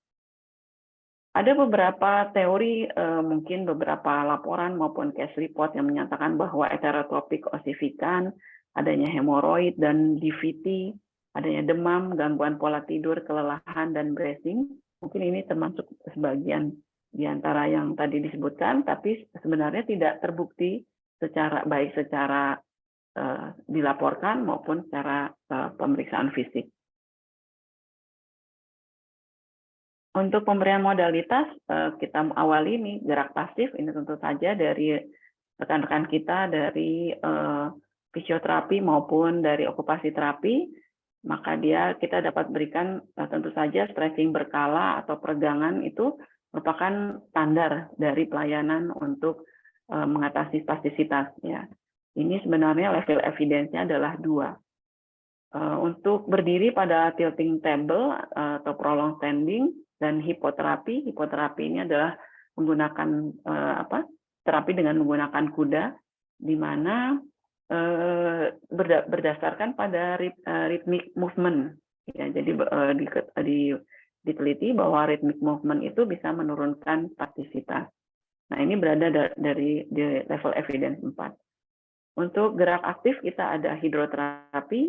Ada beberapa teori, mungkin beberapa laporan maupun case report yang menyatakan bahwa heterotropik osifikan, adanya hemoroid dan DVT, adanya demam, gangguan pola tidur, kelelahan, dan bracing, Mungkin ini termasuk sebagian di antara yang tadi disebutkan, tapi sebenarnya tidak terbukti secara baik secara dilaporkan maupun secara pemeriksaan fisik. Untuk pemberian modalitas, kita awali nih gerak pasif, ini tentu saja dari rekan-rekan kita dari fisioterapi maupun dari okupasi terapi, maka kita dapat berikan tentu saja stretching berkala atau peregangan itu merupakan standar dari pelayanan untuk mengatasi spastisitas. Ya. Ini sebenarnya level evidence-nya adalah 2. Untuk berdiri pada tilting table atau prolonged standing dan hipoterapi ini adalah menggunakan terapi dengan menggunakan kuda, di mana berdasarkan pada rhythmic movement. Ya, jadi diteliti bahwa rhythmic movement itu bisa menurunkan spastisitas. Nah, ini berada di level evidence 4. Untuk gerak aktif kita ada hidroterapi,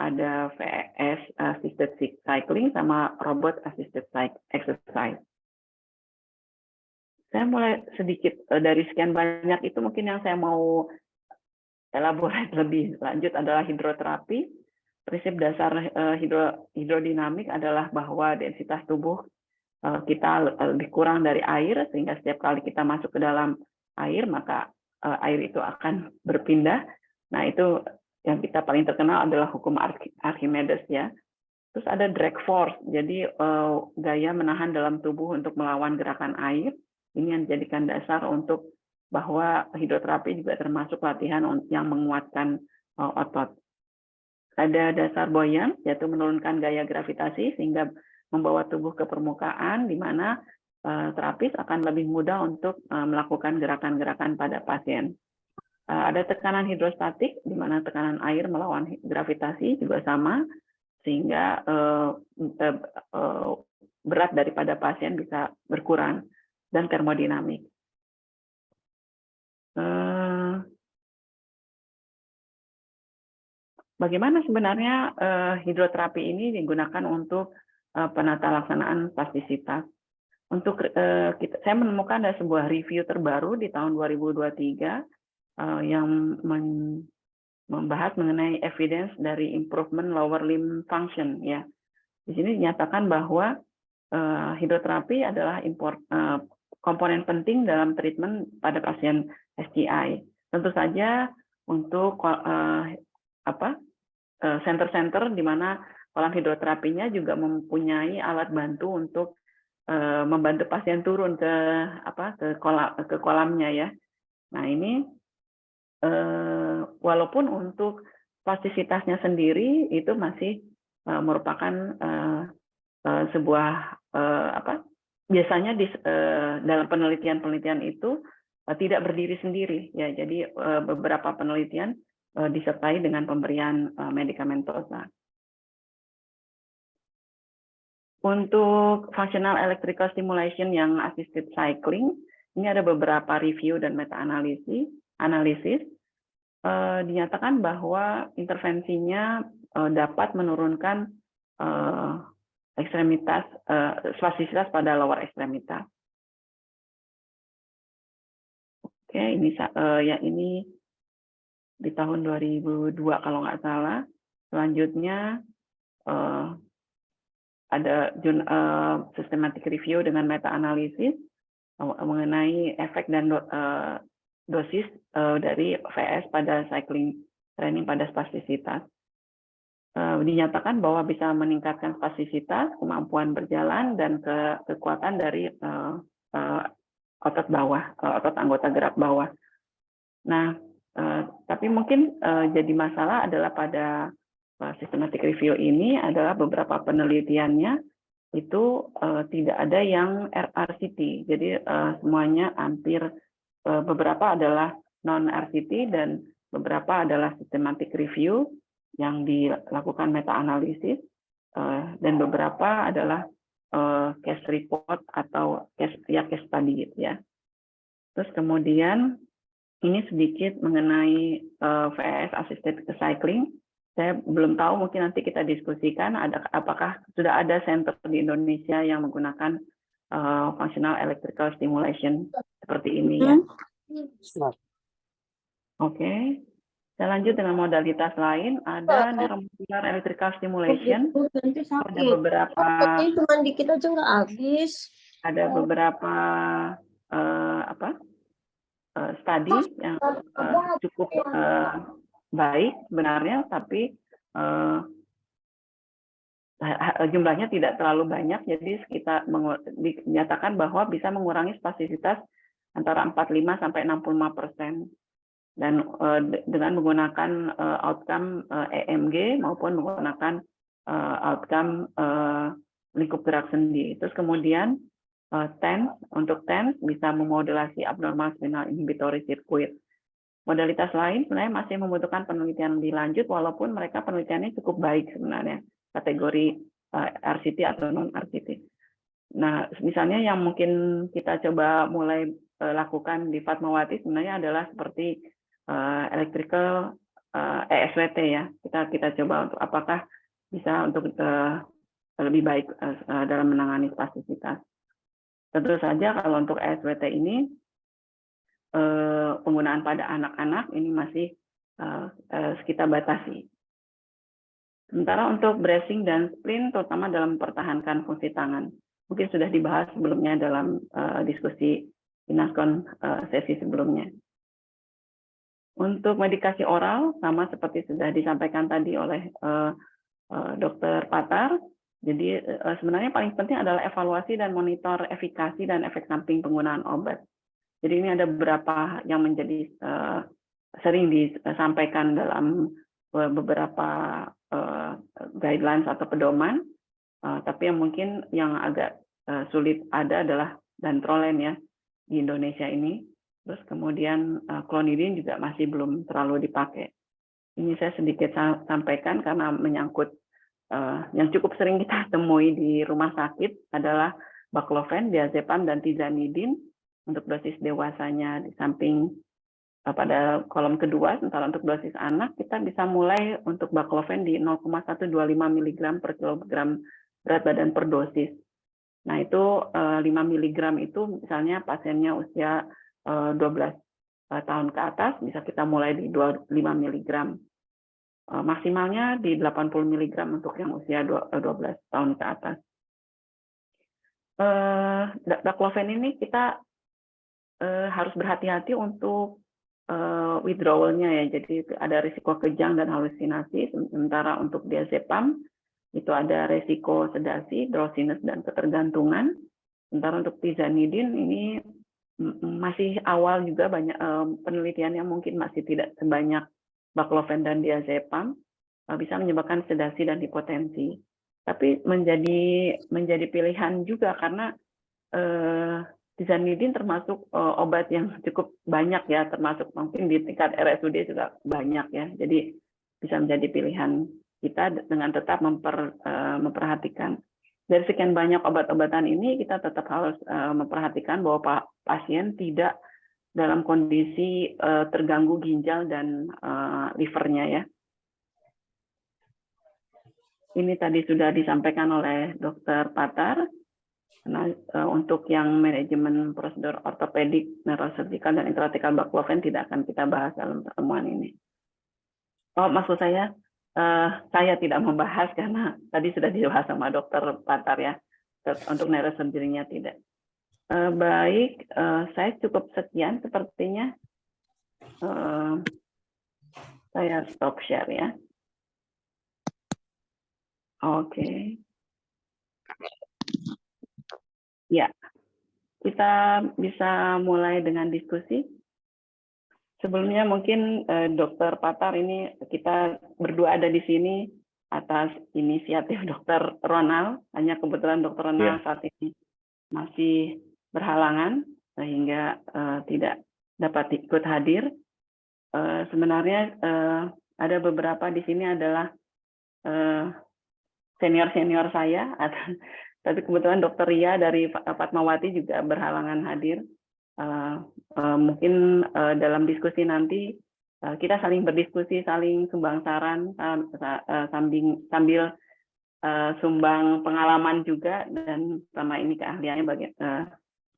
ada VS assisted cycling sama robot assisted exercise. Saya mulai sedikit dari sekian banyak itu, mungkin yang saya mau elaborate lebih lanjut adalah hidroterapi. Prinsip dasar hidrodinamik adalah bahwa densitas tubuh kita lebih kurang dari air, sehingga setiap kali kita masuk ke dalam air, maka air itu akan berpindah. Nah, itu yang kita paling terkenal adalah hukum Archimedes, ya. Terus ada drag force, jadi gaya menahan dalam tubuh untuk melawan gerakan air. Ini yang dijadikan dasar untuk bahwa hidroterapi juga termasuk latihan yang menguatkan otot. Ada dasar buoyant, yaitu menurunkan gaya gravitasi sehingga membawa tubuh ke permukaan, di mana terapis akan lebih mudah untuk melakukan gerakan-gerakan pada pasien. Ada tekanan hidrostatik, di mana tekanan air melawan gravitasi juga sama, sehingga berat daripada pasien bisa berkurang, dan termodinamik. Bagaimana sebenarnya hidroterapi ini digunakan untuk penata laksanaan spastisitas? Untuk saya menemukan ada sebuah review terbaru di tahun 2023 yang membahas mengenai evidence dari improvement lower limb function. Ya, di sini dinyatakan bahwa hidroterapi adalah komponen penting dalam treatment pada pasien SCI. Tentu saja untuk center-center di mana kolam hidroterapinya juga mempunyai alat bantu untuk membantu pasien turun ke kolamnya, ya. Nah, ini walaupun untuk spastisitasnya sendiri itu masih merupakan sebuah biasanya dalam penelitian itu tidak berdiri sendiri, ya. Jadi beberapa penelitian disertai dengan pemberian medikamentosa. Untuk functional electrical stimulation yang assisted cycling, ini ada beberapa review dan meta-analisis. Dinyatakan bahwa intervensinya dapat menurunkan spastisitas pada lower ekstremitas. Oke, ini di tahun 2002 kalau nggak salah. Selanjutnya ada systematic review dengan meta-analisis mengenai efek dan dosis dari VS pada cycling training pada spastisitas. Dinyatakan bahwa bisa meningkatkan spastisitas, kemampuan berjalan, dan kekuatan dari otot bawah, otot anggota gerak bawah. Nah, tapi mungkin jadi masalah adalah pada systematic review ini adalah beberapa penelitiannya itu tidak ada yang RRCT. Jadi semuanya hampir beberapa adalah non-RCT dan beberapa adalah systematic review yang dilakukan meta-analisis, dan beberapa adalah case report atau case study, gitu, ya. Terus kemudian ini sedikit mengenai VS assisted cycling. Saya belum tahu, mungkin nanti kita diskusikan apakah sudah ada center di Indonesia yang menggunakan functional electrical stimulation seperti ini ya. Oke. Saya lanjut dengan modalitas lain, ada neuromuscular electrical stimulation. Ada beberapa cuma dikit aja nggak habis. Ada beberapa studi yang cukup baik sebenarnya, tapi jumlahnya tidak terlalu banyak, jadi kita dinyatakan bahwa bisa mengurangi spasisitas antara 45 sampai 65%, dan dengan menggunakan outcome EMG maupun menggunakan outcome lingkup gerak sendi. Terus kemudian untuk TENS bisa memodulasi abnormal spinal inhibitory circuit. Modalitas lain sebenarnya masih membutuhkan penelitian lebih lanjut, walaupun mereka penelitiannya cukup baik sebenarnya, kategori RCT atau non-RCT. Nah, misalnya yang mungkin kita coba mulai lakukan di Fatmawati sebenarnya adalah seperti electrical ESWT ya. Kita coba untuk apakah bisa untuk lebih baik dalam menangani spasisitas. Tentu saja kalau untuk ESWT ini penggunaan pada anak-anak ini masih kita batasi. Sementara untuk bracing dan spleen, terutama dalam mempertahankan fungsi tangan, mungkin sudah dibahas sebelumnya dalam diskusi Inaskon sesi sebelumnya. Untuk medikasi oral, sama seperti sudah disampaikan tadi oleh Dr. Patar, jadi sebenarnya paling penting adalah evaluasi dan monitor efikasi dan efek samping penggunaan obat. Jadi ini ada beberapa yang menjadi sering disampaikan dalam beberapa guidelines atau pedoman, tapi yang mungkin yang agak sulit ada adalah dantrolen ya di Indonesia ini. Terus kemudian klonidin juga masih belum terlalu dipakai. Ini saya sedikit sampaikan karena menyangkut yang cukup sering kita temui di rumah sakit adalah baclofen, diazepam, dan tizanidin untuk dosis dewasanya. Di samping pada kolom kedua, sementara untuk dosis anak kita bisa mulai untuk baclofen di 0,125 mg per kilogram berat badan per dosis. Nah itu 5 mg itu misalnya pasiennya usia 12 tahun ke atas, bisa kita mulai di 5 mg. Maksimalnya di 80 mg untuk yang usia 12 tahun ke atas. Baclofen ini kita harus berhati-hati untuk withdrawal-nya ya, jadi ada risiko kejang dan halusinasi. Sementara untuk diazepam itu ada risiko sedasi, drowsiness, dan ketergantungan. Sementara untuk tizanidin ini masih awal juga, banyak penelitian yang mungkin masih tidak sebanyak baclofen dan diazepam, bisa menyebabkan sedasi dan hipotensi. Tapi menjadi pilihan juga karena tizanidin termasuk obat yang cukup banyak ya, termasuk mungkin di tingkat RSUD juga banyak ya. Jadi bisa menjadi pilihan kita dengan tetap memperhatikan. Dari sekian banyak obat-obatan ini, kita tetap harus memperhatikan bahwa pasien tidak dalam kondisi terganggu ginjal dan livernya ya. Ini tadi sudah disampaikan oleh Dr. Patar. Nah, untuk yang manajemen prosedur ortopedik, neurosurgical, dan intrathecal baclofen tidak akan kita bahas dalam pertemuan ini. Oh, maksud saya tidak membahas karena tadi sudah dibahas sama Dr. Patar ya. Untuk neurosurgery-nya tidak. Baik, saya cukup sekian sepertinya. Saya stop share ya. Oke. Ya, kita bisa mulai dengan diskusi. Sebelumnya mungkin Dr. Patar, ini kita berdua ada di sini atas inisiatif Dr. Ronald. Hanya kebetulan Dr. Ronald saat ini masih berhalangan sehingga tidak dapat ikut hadir. Sebenarnya ada beberapa di sini adalah senior saya, tapi kebetulan Dr. Ria dari Fatmawati juga berhalangan hadir. Mungkin dalam diskusi nanti kita saling berdiskusi, saling sumbang saran, sambil sumbang pengalaman juga, dan selama ini keahliannya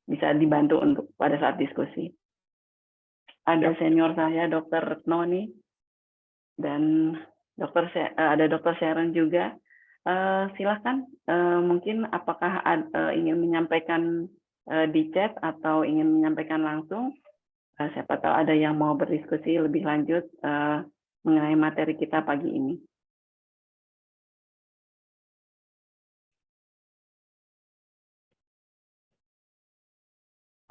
bisa dibantu untuk pada saat diskusi. Ada senior saya, Dr. Retno nih, dan ada Dr. Sharon juga. Silahkan, mungkin apakah ingin menyampaikan di chat atau ingin menyampaikan langsung. Siapa tahu ada yang mau berdiskusi lebih lanjut mengenai materi kita pagi ini.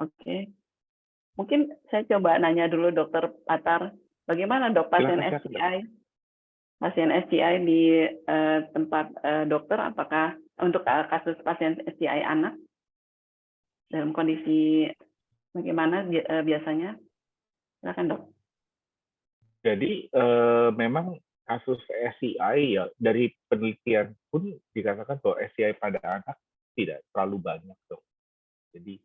Oke. Mungkin saya coba nanya dulu Dokter Atar, bagaimana dok pasien SCI? Pasien SCI di tempat dokter, apakah untuk kasus pasien SCI anak dalam kondisi bagaimana biasanya? Silakan dok. Jadi memang kasus SCI ya dari penelitian pun dikatakan bahwa SCI pada anak tidak terlalu banyak dok. Jadi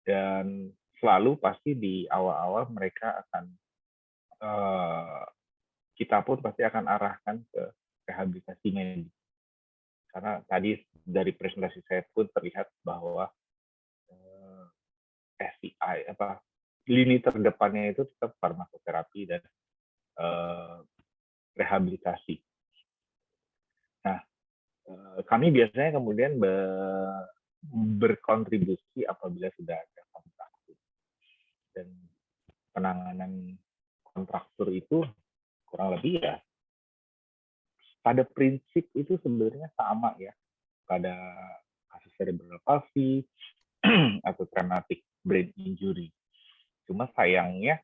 dan selalu pasti di awal-awal mereka akan kita pun pasti akan arahkan ke rehabilitasi medis. Karena tadi dari presentasi saya pun terlihat bahwa SCI lini terdepannya itu tetap farmakoterapi dan rehabilitasi. Nah, kami biasanya kemudian berkontribusi apabila sudah ada kontraktur. Dan penanganan kontraktur itu kurang lebih ya pada prinsip itu sebenarnya sama ya pada kasus cerebral palsy atau traumatic brain injury. Cuma sayangnya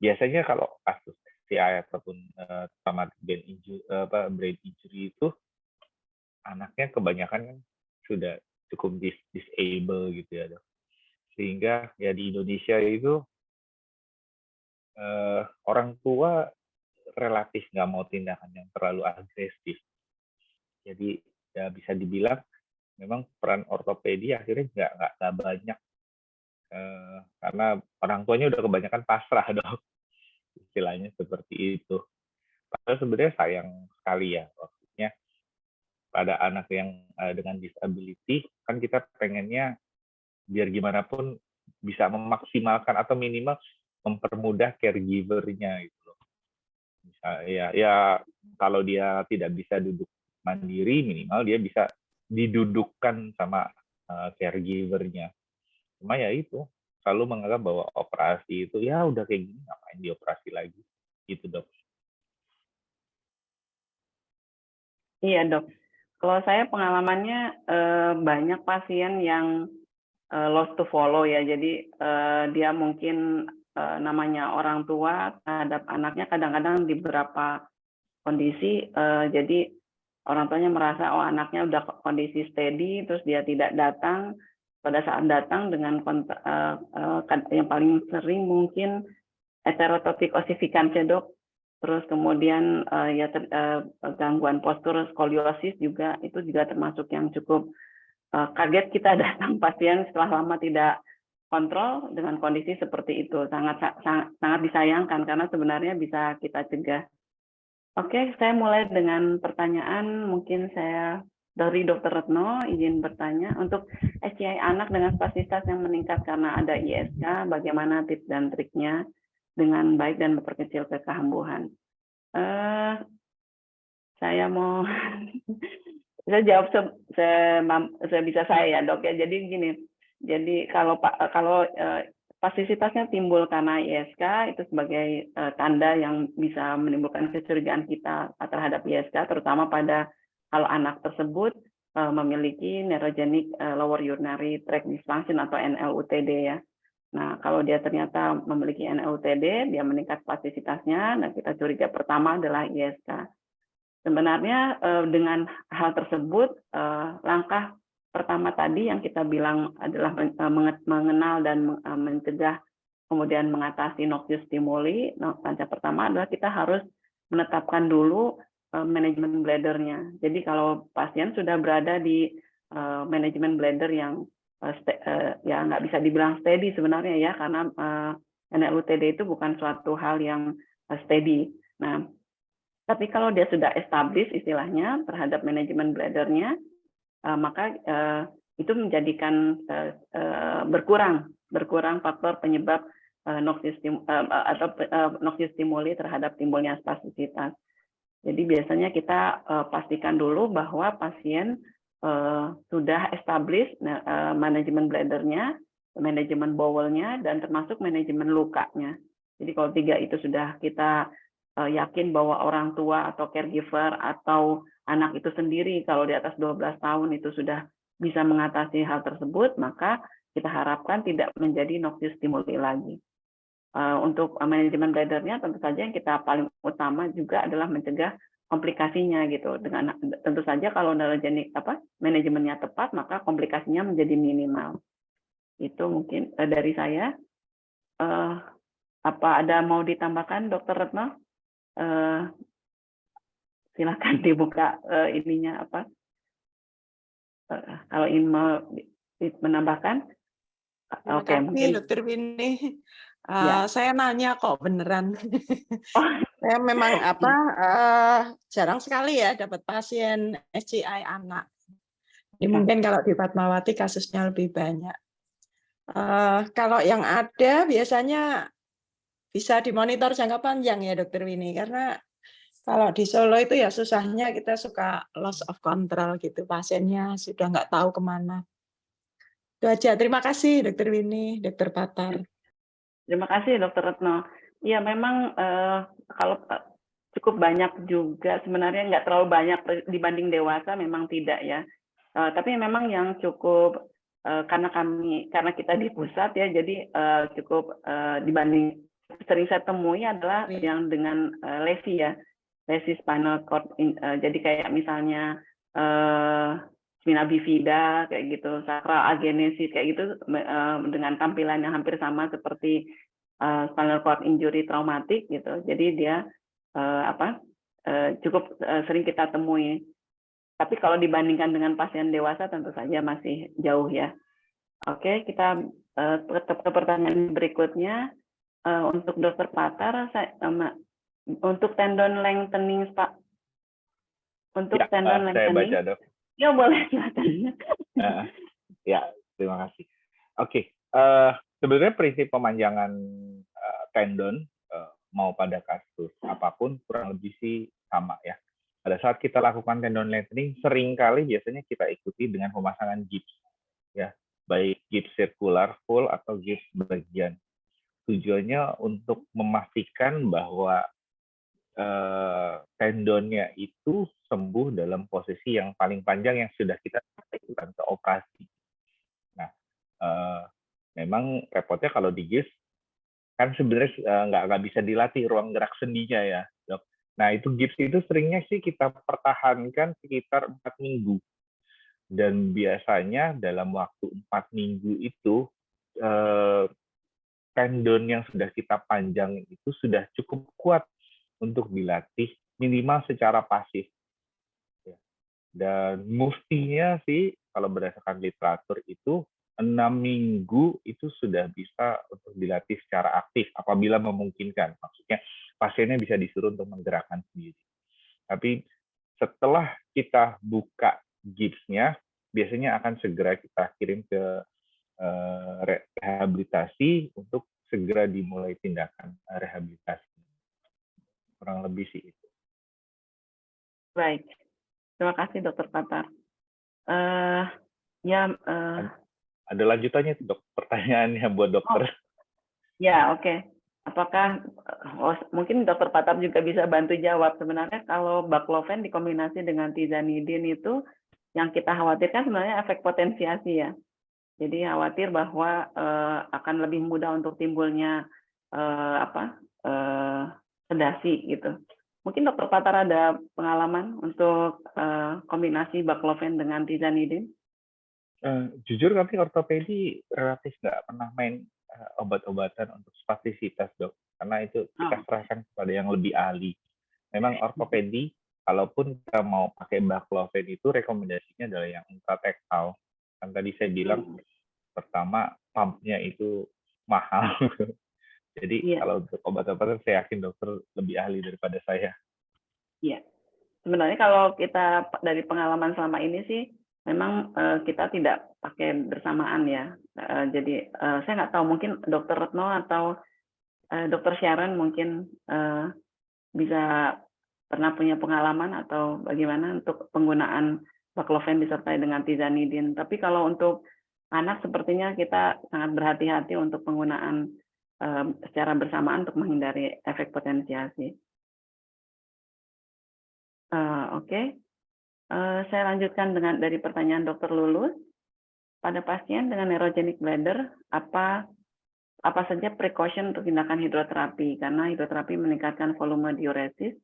biasanya kalau kasus SCI ataupun traumatic brain injury itu anaknya kebanyakan kan sudah cukup disable gitu ya dok. Sehingga ya di Indonesia itu orang tua relatif nggak mau tindakan yang terlalu agresif. Jadi ya bisa dibilang memang peran ortopedi akhirnya nggak banyak karena orang tuanya udah kebanyakan pasrah dok, istilahnya seperti itu. Padahal sebenarnya sayang sekali ya, maksudnya pada anak yang dengan disability kan kita pengennya biar gimana pun bisa memaksimalkan atau minimal mempermudah caregiver-nya gitu loh. Ya kalau dia tidak bisa duduk mandiri, minimal dia bisa didudukkan sama caregiver-nya. Cuma ya itu, selalu menganggap bahwa operasi itu ya udah kayak gini, ngapain dioperasi lagi, gitu dok. Iya dok, kalau saya pengalamannya banyak pasien yang lost to follow ya, jadi dia mungkin namanya orang tua terhadap anaknya kadang-kadang di beberapa kondisi, jadi orang tuanya merasa oh anaknya udah kondisi steady, terus dia tidak datang. Pada saat datang dengan yang paling sering mungkin heterotopic ossificans ya dok, terus kemudian gangguan postur skoliosis juga, itu juga termasuk yang cukup kaget kita datang pasien setelah lama tidak kontrol dengan kondisi seperti itu. Sangat disayangkan karena sebenarnya bisa kita cegah. Oke, saya mulai dengan pertanyaan. Mungkin saya dari Dr. Retno izin bertanya, untuk SCI anak dengan spasitas yang meningkat karena ada ISK, bagaimana tips dan triknya dengan baik dan memperkecil kekambuhan? Saya mau saya jawab sebisa saya dok ya. Jadi gini, jadi kalau spastisitasnya timbul karena ISK, itu sebagai tanda yang bisa menimbulkan kecurigaan kita terhadap ISK, terutama pada kalau anak tersebut memiliki neurogenic lower urinary tract dysfunction atau NLUTD ya. Nah, kalau dia ternyata memiliki NLUTD, dia meningkat spastisitasnya, dan kita curiga pertama adalah ISK. Sebenarnya dengan hal tersebut, langkah pertama tadi yang kita bilang adalah mengenal dan mencegah, kemudian mengatasi noxious stimuli. Langkah pertama adalah kita harus menetapkan dulu manajemen bladder-nya. Jadi kalau pasien sudah berada di manajemen bladder yang ya nggak bisa dibilang steady sebenarnya ya, karena NLUTD itu bukan suatu hal yang steady. Nah, tapi kalau dia sudah establish istilahnya terhadap manajemen bladdernya, maka itu menjadikan berkurang faktor penyebab noxious stimuli terhadap timbulnya spastisitas. Jadi biasanya kita pastikan dulu bahwa pasien sudah establish manajemen bladdernya, manajemen bowelnya, dan termasuk manajemen lukanya. Jadi kalau 3 itu sudah kita yakin bahwa orang tua atau caregiver atau anak itu sendiri kalau di atas 12 tahun itu sudah bisa mengatasi hal tersebut, maka kita harapkan tidak menjadi noxious stimuli lagi. Untuk manajemen bladdernya tentu saja yang kita paling utama juga adalah mencegah komplikasinya gitu. Dengan tentu saja kalau neurogenik manajemennya tepat, maka komplikasinya menjadi minimal. Itu mungkin dari saya. Apa ada mau ditambahkan, Dr. Retno? Silakan dibuka ininya apa? Kalau ingin menambahkan. Terima Oke, kasih, mungkin Dr. Winnie. ya. Saya nanya kok beneran. Oh, Saya memang jarang sekali ya dapat pasien SCI anak. Ini mungkin kalau di Fatmawati kasusnya lebih banyak. Kalau yang ada biasanya bisa dimonitor jangka panjang ya, Dr. Winnie, karena kalau di Solo itu ya susahnya kita suka loss of control gitu, pasiennya sudah nggak tahu kemana. Itu aja. Terima kasih, Dr. Winnie, Dr. Patar. Terima kasih, Dr. Retno. Ya, memang kalau cukup banyak juga, sebenarnya nggak terlalu banyak dibanding dewasa, memang tidak ya. Tapi memang yang cukup, karena kita di pusat ya, jadi cukup dibanding sering saya temui adalah yang dengan lesi ya, lesi spinal cord. Jadi kayak misalnya spina bifida kayak gitu, sacral agenesis kayak gitu, dengan tampilan yang hampir sama seperti spinal cord injury traumatik gitu. Jadi dia cukup sering kita temui. Tapi kalau dibandingkan dengan pasien dewasa tentu saja masih jauh ya. Oke, kita ke pertanyaan berikutnya. Untuk Dr. Patar, untuk tendon lengthening, Pak. Untuk Ya, tendon saya lengthening. baca, Dok. Ya, boleh, silakan. Ya, terima kasih. Oke, sebenarnya prinsip pemanjangan tendon mau pada kasus apapun kurang lebih sih sama ya. Pada saat kita lakukan tendon lengthening, seringkali biasanya kita ikuti dengan pemasangan gips, ya, baik gips sirkular full atau gips bagian. Tujuannya untuk memastikan bahwa tendonnya itu sembuh dalam posisi yang paling panjang yang sudah kita lakukan ke operasi. Nah, memang repotnya kalau di gips kan sebenarnya nggak bisa dilatih ruang gerak sendinya ya, Dok. Nah, itu gips itu seringnya sih kita pertahankan sekitar 4 minggu. Dan biasanya dalam waktu 4 minggu itu tendon yang sudah kita panjang itu sudah cukup kuat untuk dilatih minimal secara pasif. Dan mestinya sih kalau berdasarkan literatur itu 6 minggu itu sudah bisa untuk dilatih secara aktif apabila memungkinkan. Maksudnya pasiennya bisa disuruh untuk menggerakkan sendiri. Tapi setelah kita buka gipsnya, biasanya akan segera kita kirim ke rehabilitasi untuk segera dimulai tindakan rehabilitasi. Kurang lebih sih itu. Baik, terima kasih Dr. Patar. Ada lanjutannya Dok, pertanyaannya buat dokter. Ya, oke. Apakah mungkin Dr. Patar juga bisa bantu jawab. Sebenarnya kalau baclofen dikombinasi dengan tizanidin itu yang kita khawatirkan sebenarnya efek potensiasi ya. Jadi khawatir bahwa akan lebih mudah untuk timbulnya sedasi gitu. Mungkin Dr. Patar ada pengalaman untuk kombinasi baclofen dengan tizanidin? Jujur kami ortopedi relatif nggak pernah main obat-obatan untuk spastisitas, Dok. Karena itu kita serahkan kepada yang lebih ahli. Memang ortopedi, kalaupun kita mau pakai baclofen itu rekomendasinya adalah yang intratektal. Kan tadi saya bilang, pertama pumpnya itu mahal. Jadi Iya, kalau untuk obat-obatan saya yakin dokter lebih ahli daripada saya. iya. Sebenarnya kalau kita dari pengalaman selama ini sih, memang kita tidak pakai bersamaan ya. Jadi saya nggak tahu, mungkin Dokter Retno atau Dokter Sharon mungkin bisa pernah punya pengalaman atau bagaimana untuk penggunaan baclofen disertai dengan tizanidin. Tapi kalau untuk anak sepertinya kita sangat berhati-hati untuk penggunaan secara bersamaan untuk menghindari efek potensiasi. Oke. Saya lanjutkan dari pertanyaan Dr. Lulus. Pada pasien dengan neurogenic bladder, apa saja precaution untuk tindakan hidroterapi? Karena hidroterapi meningkatkan volume diuresis.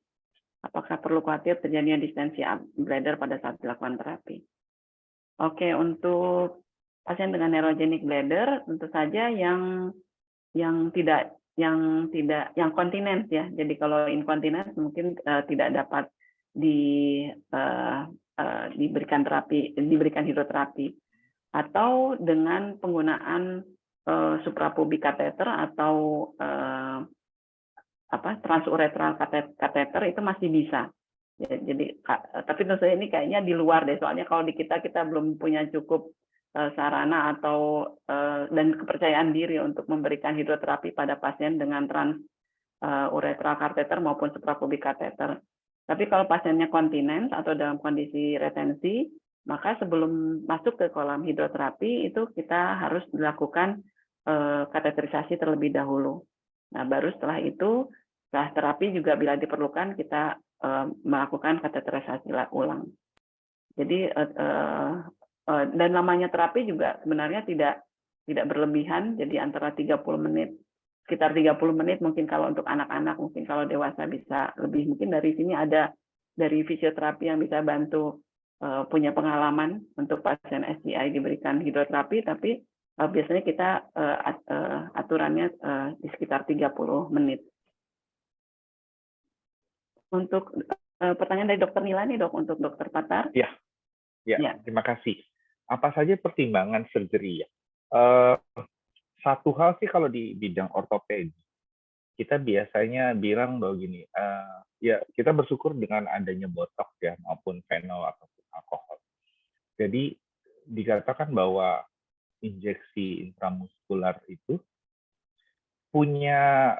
Apakah perlu khawatir terjadinya distensia bladder pada saat dilakukan terapi? Oke, untuk pasien dengan neurogenic bladder, tentu saja yang kontinens ya. Jadi kalau inkontinens mungkin tidak dapat diberikan hidroterapi, atau dengan penggunaan suprapubik kateter atau transuretral kateter itu masih bisa. Ya, jadi tapi tentu saja ini kayaknya di luar deh, soalnya kalau di kita belum punya cukup sarana atau dan kepercayaan diri untuk memberikan hidroterapi pada pasien dengan transuretral kateter maupun suprapubik kateter. Tapi kalau pasiennya kontinens atau dalam kondisi retensi, maka sebelum masuk ke kolam hidroterapi itu kita harus dilakukan kateterisasi terlebih dahulu. Nah, baru setelah itu, setelah terapi juga bila diperlukan kita melakukan kateterisasi ulang. Jadi dan namanya terapi juga sebenarnya tidak berlebihan, jadi antara 30 menit, sekitar 30 menit mungkin kalau untuk anak-anak, mungkin kalau dewasa bisa lebih. Mungkin dari sini ada dari fisioterapi yang bisa bantu punya pengalaman untuk pasien SCI diberikan hidroterapi, tapi biasanya kita aturannya di sekitar 30 menit. Untuk pertanyaan dari Dr. Nila nih, Dok, untuk Dr. Patar. Ya, terima kasih. Apa saja pertimbangan surgery ya? Satu hal sih kalau di bidang ortopedi, kita biasanya bilang bahwa gini, ya kita bersyukur dengan adanya botox ya, maupun fenol ataupun alkohol. Jadi dikatakan bahwa injeksi intramuskular itu punya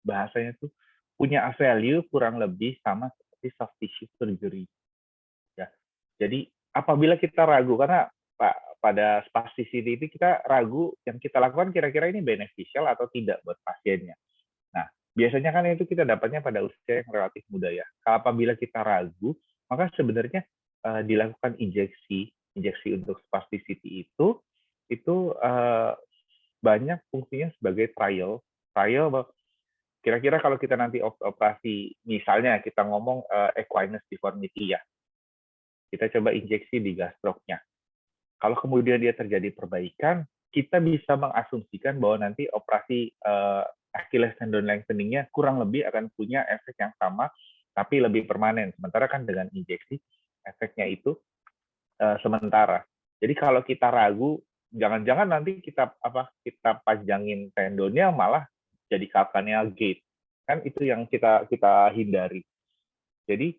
bahasanya tuh punya value kurang lebih sama seperti soft tissue surgery. Ya. Jadi apabila kita ragu, karena pada spasticity ini kita ragu yang kita lakukan kira-kira ini beneficial atau tidak buat pasiennya. Nah, biasanya kan itu kita dapatnya pada usia yang relatif muda ya. Apabila kita ragu, maka sebenarnya dilakukan injeksi untuk spasticity itu banyak fungsinya sebagai trial kira-kira kalau kita nanti operasi, misalnya kita ngomong equinus deformity ya, kita coba injeksi di gastroknya. Kalau kemudian dia terjadi perbaikan, kita bisa mengasumsikan bahwa nanti operasi Achilles tendon lengthening-nya kurang lebih akan punya efek yang sama, tapi lebih permanen. Sementara kan dengan injeksi, efeknya itu sementara. Jadi kalau kita ragu, jangan-jangan nanti kita panjangin tendonnya malah jadi calcaneal gate. Kan itu yang kita hindari. Jadi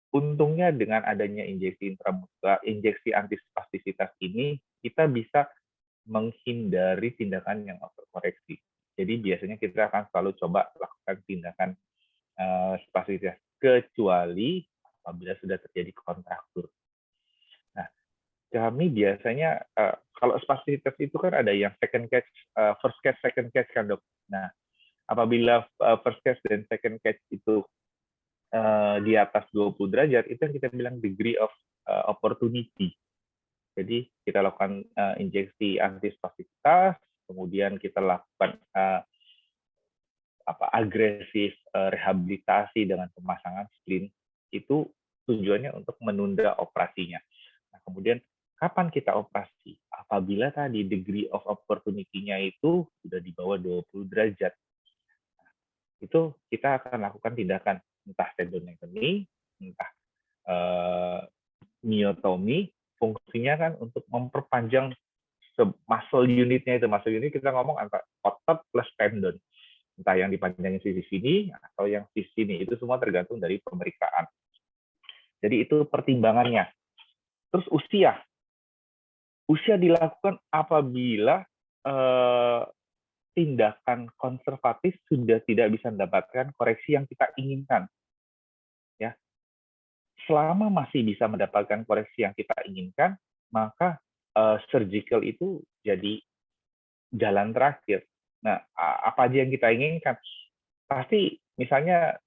untungnya dengan adanya injeksi intramuskular, injeksi antispastisitas ini, kita bisa menghindari tindakan yang overkoreksi. Jadi biasanya kita akan selalu coba lakukan tindakan spastisitas, kecuali apabila sudah terjadi kontraktur. Nah, kami biasanya kalau spastisitas itu kan ada yang second catch, first catch, second catch kan dok. Nah, apabila first catch dan second catch itu di atas 20 derajat, itu yang kita bilang degree of opportunity. Jadi kita lakukan injeksi antispastisitas, kemudian kita lakukan agresif rehabilitasi dengan pemasangan splint, itu tujuannya untuk menunda operasinya. Nah, kemudian kapan kita operasi? Apabila tadi degree of opportunity-nya itu sudah di bawah 20 derajat. Itu kita akan lakukan tindakan entah tendonectomy, entah myotomy, fungsinya kan untuk memperpanjang muscle unitnya itu, muscle unit kita ngomong antara otot plus tendon, entah yang dipanjangin sisi sini atau yang sisi sini, itu semua tergantung dari pemeriksaan. Jadi itu pertimbangannya. Terus usia dilakukan apabila tindakan konservatif sudah tidak bisa mendapatkan koreksi yang kita inginkan. Ya, selama masih bisa mendapatkan koreksi yang kita inginkan, maka surgical itu jadi jalan terakhir. Nah, apa aja yang kita inginkan? Pasti misalnya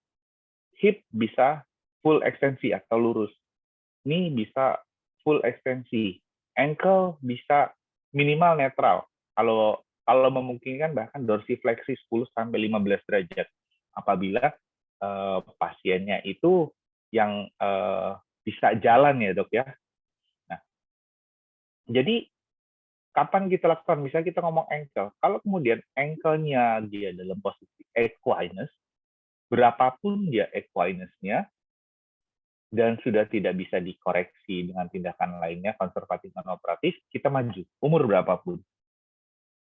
hip bisa full ekstensi atau lurus, knee bisa full ekstensi, ankle bisa minimal netral. Kalau memungkinkan bahkan dorsifleksi 10-15 derajat. Apabila pasiennya itu yang bisa jalan ya dok ya. Nah, jadi kapan kita lakukan? Misalnya kita ngomong ankle. Kalau kemudian ankle-nya dia dalam posisi equinus, berapapun dia equinus-nya, dan sudah tidak bisa dikoreksi dengan tindakan lainnya, konservatif dan operatif, kita maju, umur berapapun.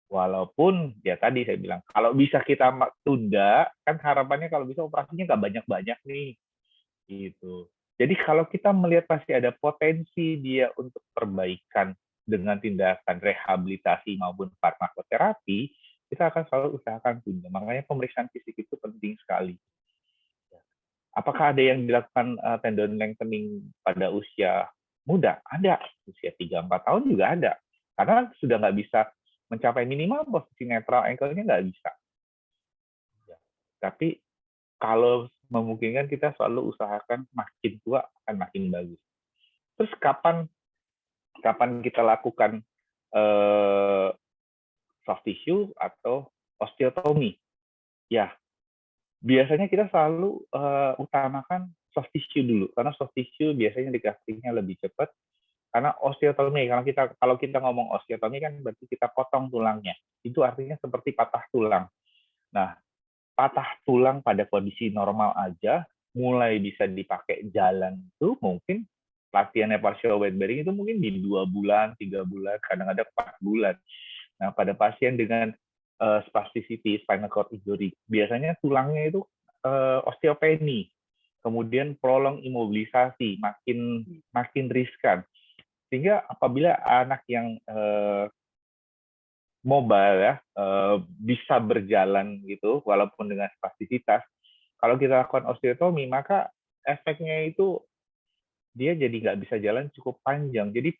Walaupun, ya tadi saya bilang, kalau bisa kita tunda, kan harapannya kalau bisa operasinya nggak banyak-banyak nih. Gitu. Jadi kalau kita melihat pasti ada potensi dia untuk perbaikan dengan tindakan rehabilitasi maupun farmakoterapi, kita akan selalu usahakan tunda. Makanya pemeriksaan fisik itu penting sekali. Apakah ada yang dilakukan tendon lengthening pada usia muda? Ada. Usia 3-4 tahun juga ada. Karena sudah nggak bisa mencapai minimal posisi netral ankle-nya nggak bisa. Tapi kalau memungkinkan kita selalu usahakan makin tua akan makin bagus. Terus kapan kita lakukan soft tissue atau osteotomi? Ya, biasanya kita selalu utamakan soft tissue dulu, karena soft tissue biasanya recovery-nya lebih cepat. Karena osteotomi, kalau kita ngomong osteotomi kan berarti kita potong tulangnya. Itu artinya seperti patah tulang. Nah, patah tulang pada kondisi normal aja, mulai bisa dipakai jalan itu mungkin latihannya partial weight bearing itu mungkin di 2 bulan, 3 bulan, kadang-kadang 4 bulan. Nah, pada pasien dengan spasticity, spinal cord injury, biasanya tulangnya itu osteopeni, kemudian prolong imobilisasi, makin riskan. Sehingga apabila anak yang mobile ya bisa berjalan gitu walaupun dengan spastisitas, kalau kita lakukan osteotomi maka efeknya itu dia jadi nggak bisa jalan cukup panjang. Jadi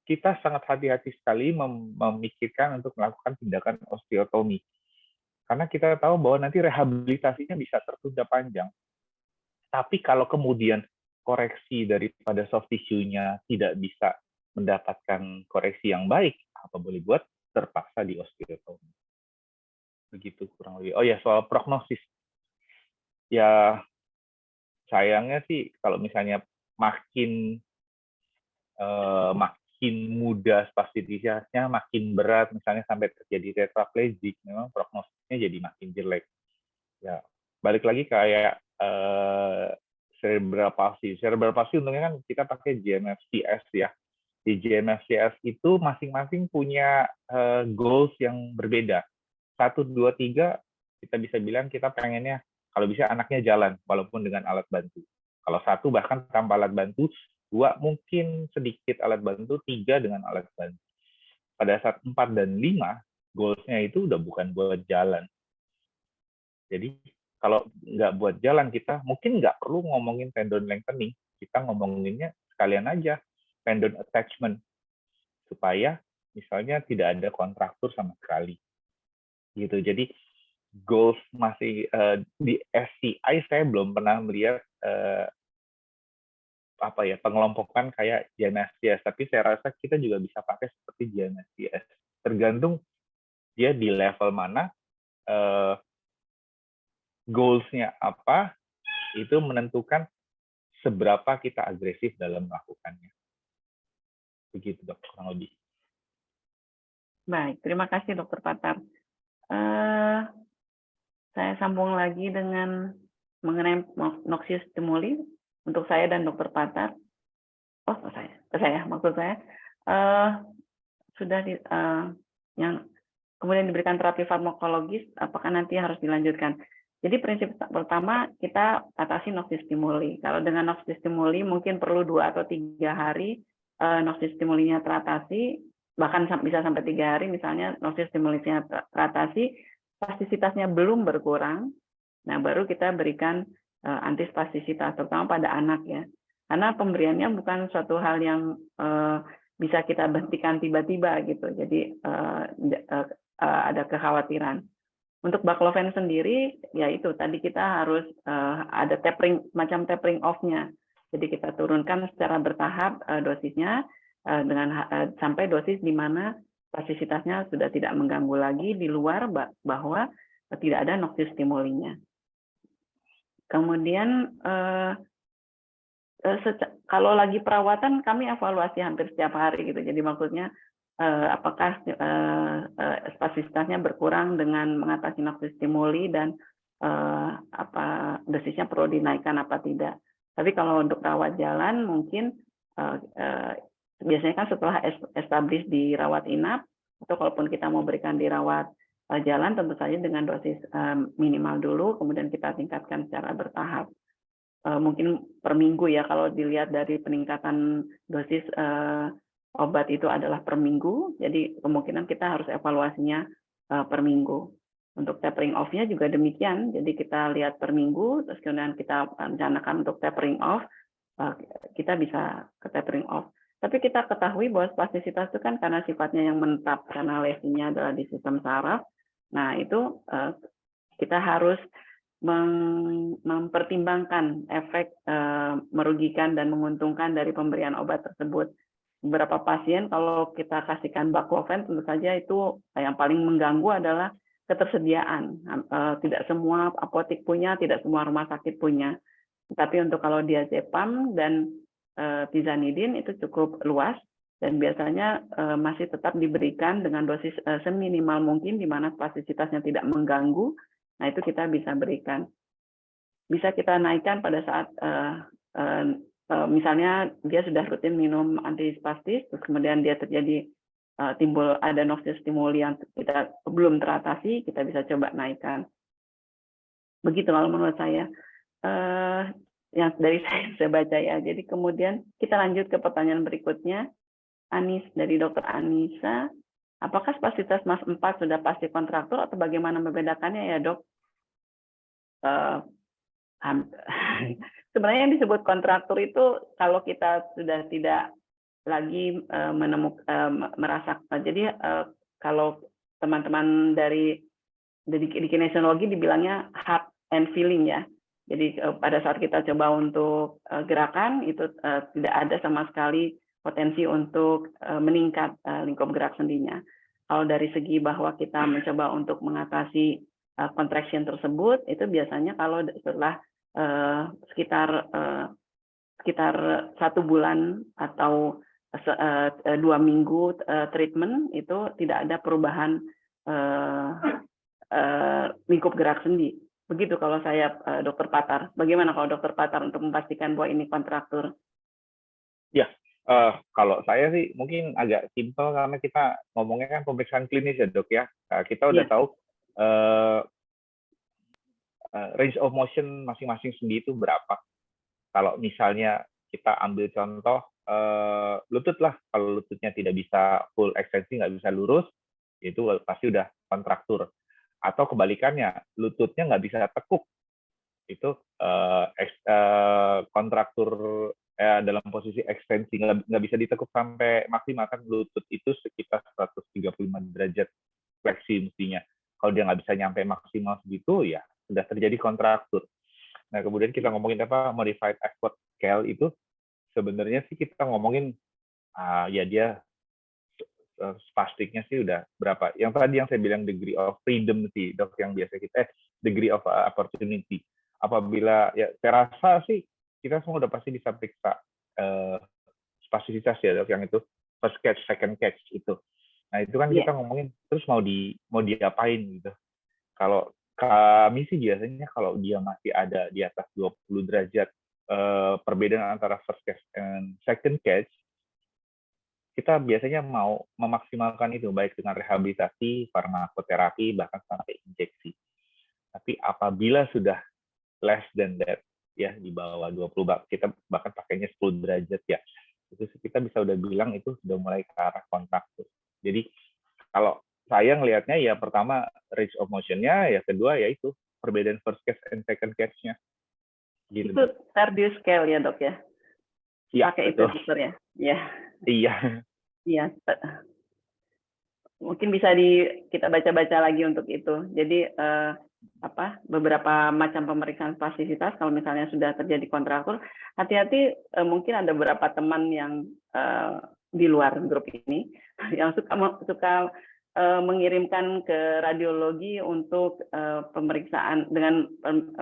kita sangat hati-hati sekali memikirkan untuk melakukan tindakan osteotomi karena kita tahu bahwa nanti rehabilitasinya bisa tertunda panjang. Tapi kalau kemudian koreksi daripada soft tissue-nya tidak bisa mendapatkan koreksi yang baik, apa boleh buat? Terpaksa di osteotomi. Begitu kurang lebih. Oh ya, soal prognosis. Ya, sayangnya sih kalau misalnya makin muda spastisitasnya, makin berat, misalnya sampai terjadi tetraplegic, memang prognosisnya jadi makin jelek. Ya, balik lagi kayak cerebral palsy. Cerebral palsy untungnya kan kita pakai GMFCS ya. Di GMFCS itu masing-masing punya goals yang berbeda. 1, 2, 3 kita bisa bilang kita pengennya kalau bisa anaknya jalan walaupun dengan alat bantu. Kalau 1 bahkan tanpa alat bantu, 2 mungkin sedikit alat bantu, 3 dengan alat bantu. Pada saat 4 dan 5 goals-nya itu udah bukan buat jalan. Jadi kalau nggak buat jalan kita mungkin nggak perlu ngomongin tendon lengthening, kita ngomonginnya sekalian aja tendon attachment supaya misalnya tidak ada kontraktur sama sekali gitu. Jadi goals masih di SCI saya belum pernah melihat pengelompokan kayak GMFCS, tapi saya rasa kita juga bisa pakai seperti GMFCS, tergantung dia di level mana, goals-nya apa, itu menentukan seberapa kita agresif dalam melakukannya. Begitu dok, kurang lebih. Baik, terima kasih Dokter Patar. Saya sambung lagi dengan mengenai noxious stimuli untuk saya dan Dokter Patar. Maksud saya, sudah yang kemudian diberikan terapi farmakologis, apakah nanti harus dilanjutkan? Jadi prinsip pertama kita atasi noxistimuli. Kalau dengan noxistimuli mungkin perlu 2 atau 3 hari noxistimulinya teratasi, bahkan bisa sampai 3 hari misalnya noxistimulinya teratasi, spastisitasnya belum berkurang, nah baru kita berikan antispastisitas, terutama pada anak ya. Karena pemberiannya bukan suatu hal yang bisa kita hentikan tiba-tiba gitu. Jadi ada kekhawatiran. Untuk baclofen sendiri, ya itu tadi kita harus ada macam tapering off-nya. Jadi kita turunkan secara bertahap dosisnya dengan sampai dosis di mana spastisitasnya sudah tidak mengganggu lagi di luar bahwa tidak ada noxistimulinya. Kemudian kalau lagi perawatan kami evaluasi hampir setiap hari gitu. Jadi maksudnya apakah spastisitasnya berkurang dengan mengatasi noxistimuli dan dosisnya perlu dinaikkan apa tidak. Tapi kalau untuk rawat jalan mungkin biasanya kan setelah establish di rawat inap atau kalaupun kita mau berikan di rawat jalan tentu saja dengan dosis minimal dulu, kemudian kita tingkatkan secara bertahap. Mungkin per minggu ya kalau dilihat dari peningkatan dosis obat itu adalah per minggu, jadi kemungkinan kita harus evaluasinya per minggu. Untuk tapering off-nya juga demikian, jadi kita lihat per minggu, terus kemudian kita rencanakan untuk tapering off, kita bisa ke tapering off. Tapi kita ketahui bahwa spastisitas itu kan karena sifatnya yang menetap, karena lesinya adalah di sistem saraf, nah itu kita harus mempertimbangkan efek merugikan dan menguntungkan dari pemberian obat tersebut. Beberapa pasien kalau kita kasihkan baclofen tentu saja itu yang paling mengganggu adalah ketersediaan. Tidak semua apotek punya, tidak semua rumah sakit punya. Tapi untuk kalau diazepam dan tizanidin itu cukup luas dan biasanya masih tetap diberikan dengan dosis seminimal mungkin di mana spastisitasnya tidak mengganggu. Nah itu kita bisa berikan. Bisa kita naikkan pada saat misalnya dia sudah rutin minum antispastis, terus kemudian dia terjadi timbul ada noxistimuli yang kita belum teratasi, kita bisa coba naikkan. Begitu kalau menurut saya. Yang dari saya baca ya. Jadi kemudian kita lanjut ke pertanyaan berikutnya. Dari Dr. Anissa, apakah spastisitas MAS 4 sudah pasti kontraktur atau bagaimana membedakannya ya dok? Sebenarnya yang disebut kontraktur itu kalau kita sudah tidak lagi merasakan. Jadi kalau teman-teman di kinesiologi dibilangnya heart and feeling ya. Jadi pada saat kita coba untuk gerakan itu tidak ada sama sekali potensi untuk meningkat lingkup gerak sendinya. Kalau dari segi bahwa kita mencoba untuk mengatasi contraction tersebut, itu biasanya kalau setelah sekitar 1 bulan atau 2 minggu treatment itu tidak ada perubahan lingkup gerak sendi. Begitu kalau saya Dokter Patar. Bagaimana kalau Dokter Patar untuk memastikan bahwa ini kontraktur? Ya, kalau saya sih mungkin agak simpel karena kita ngomongnya kan pemeriksaan klinis ya dok ya. Kita udah tahu range of motion masing-masing sendi itu berapa. Kalau misalnya kita ambil contoh lutut lah, kalau lututnya tidak bisa full ekstensi, nggak bisa lurus, itu pasti udah kontraktur. Atau kebalikannya, lututnya nggak bisa tekuk, itu kontraktur dalam posisi ekstensi, nggak bisa ditekuk sampai maksimal, kan lutut itu sekitar 135 derajat fleksi mestinya. Kalau dia nggak bisa nyampe maksimal segitu, ya sudah terjadi kontraktur. Nah, kemudian kita ngomongin apa modified effort scale itu, sebenarnya sih kita ngomongin ya dia spastiknya sih udah berapa. Yang tadi yang saya bilang degree of freedom sih dok, yang biasa kita degree of opportunity. Apabila ya saya rasa sih kita semua udah pasti bisa periksa spastisitas ya dok, yang itu first catch, second catch itu. Nah itu kan kita ngomongin terus mau diapain gitu. Kalau kami sih biasanya kalau dia masih ada di atas 20 derajat perbedaan antara first catch and second catch, kita biasanya mau memaksimalkan itu baik dengan rehabilitasi, farmakoterapi, bahkan sampai injeksi. Tapi apabila sudah less than that, ya di bawah 20, kita bahkan pakainya 10 derajat ya, itu kita bisa udah bilang itu sudah mulai ke arah kontraktur. Jadi kalau saya ngelihatnya ya pertama range of motion-nya, ya kedua yaitu perbedaan first case and second case-nya. Gitu. Itu Tardieu scale ya dok ya? Ya, pakai itu betul. dokter ya? Ya. Iya. Iya. Mungkin bisa kita baca-baca lagi untuk itu. Jadi beberapa macam pemeriksaan spasisitas kalau misalnya sudah terjadi kontraktur, hati-hati, mungkin ada beberapa teman yang di luar grup ini yang suka mengirimkan ke radiologi untuk pemeriksaan dengan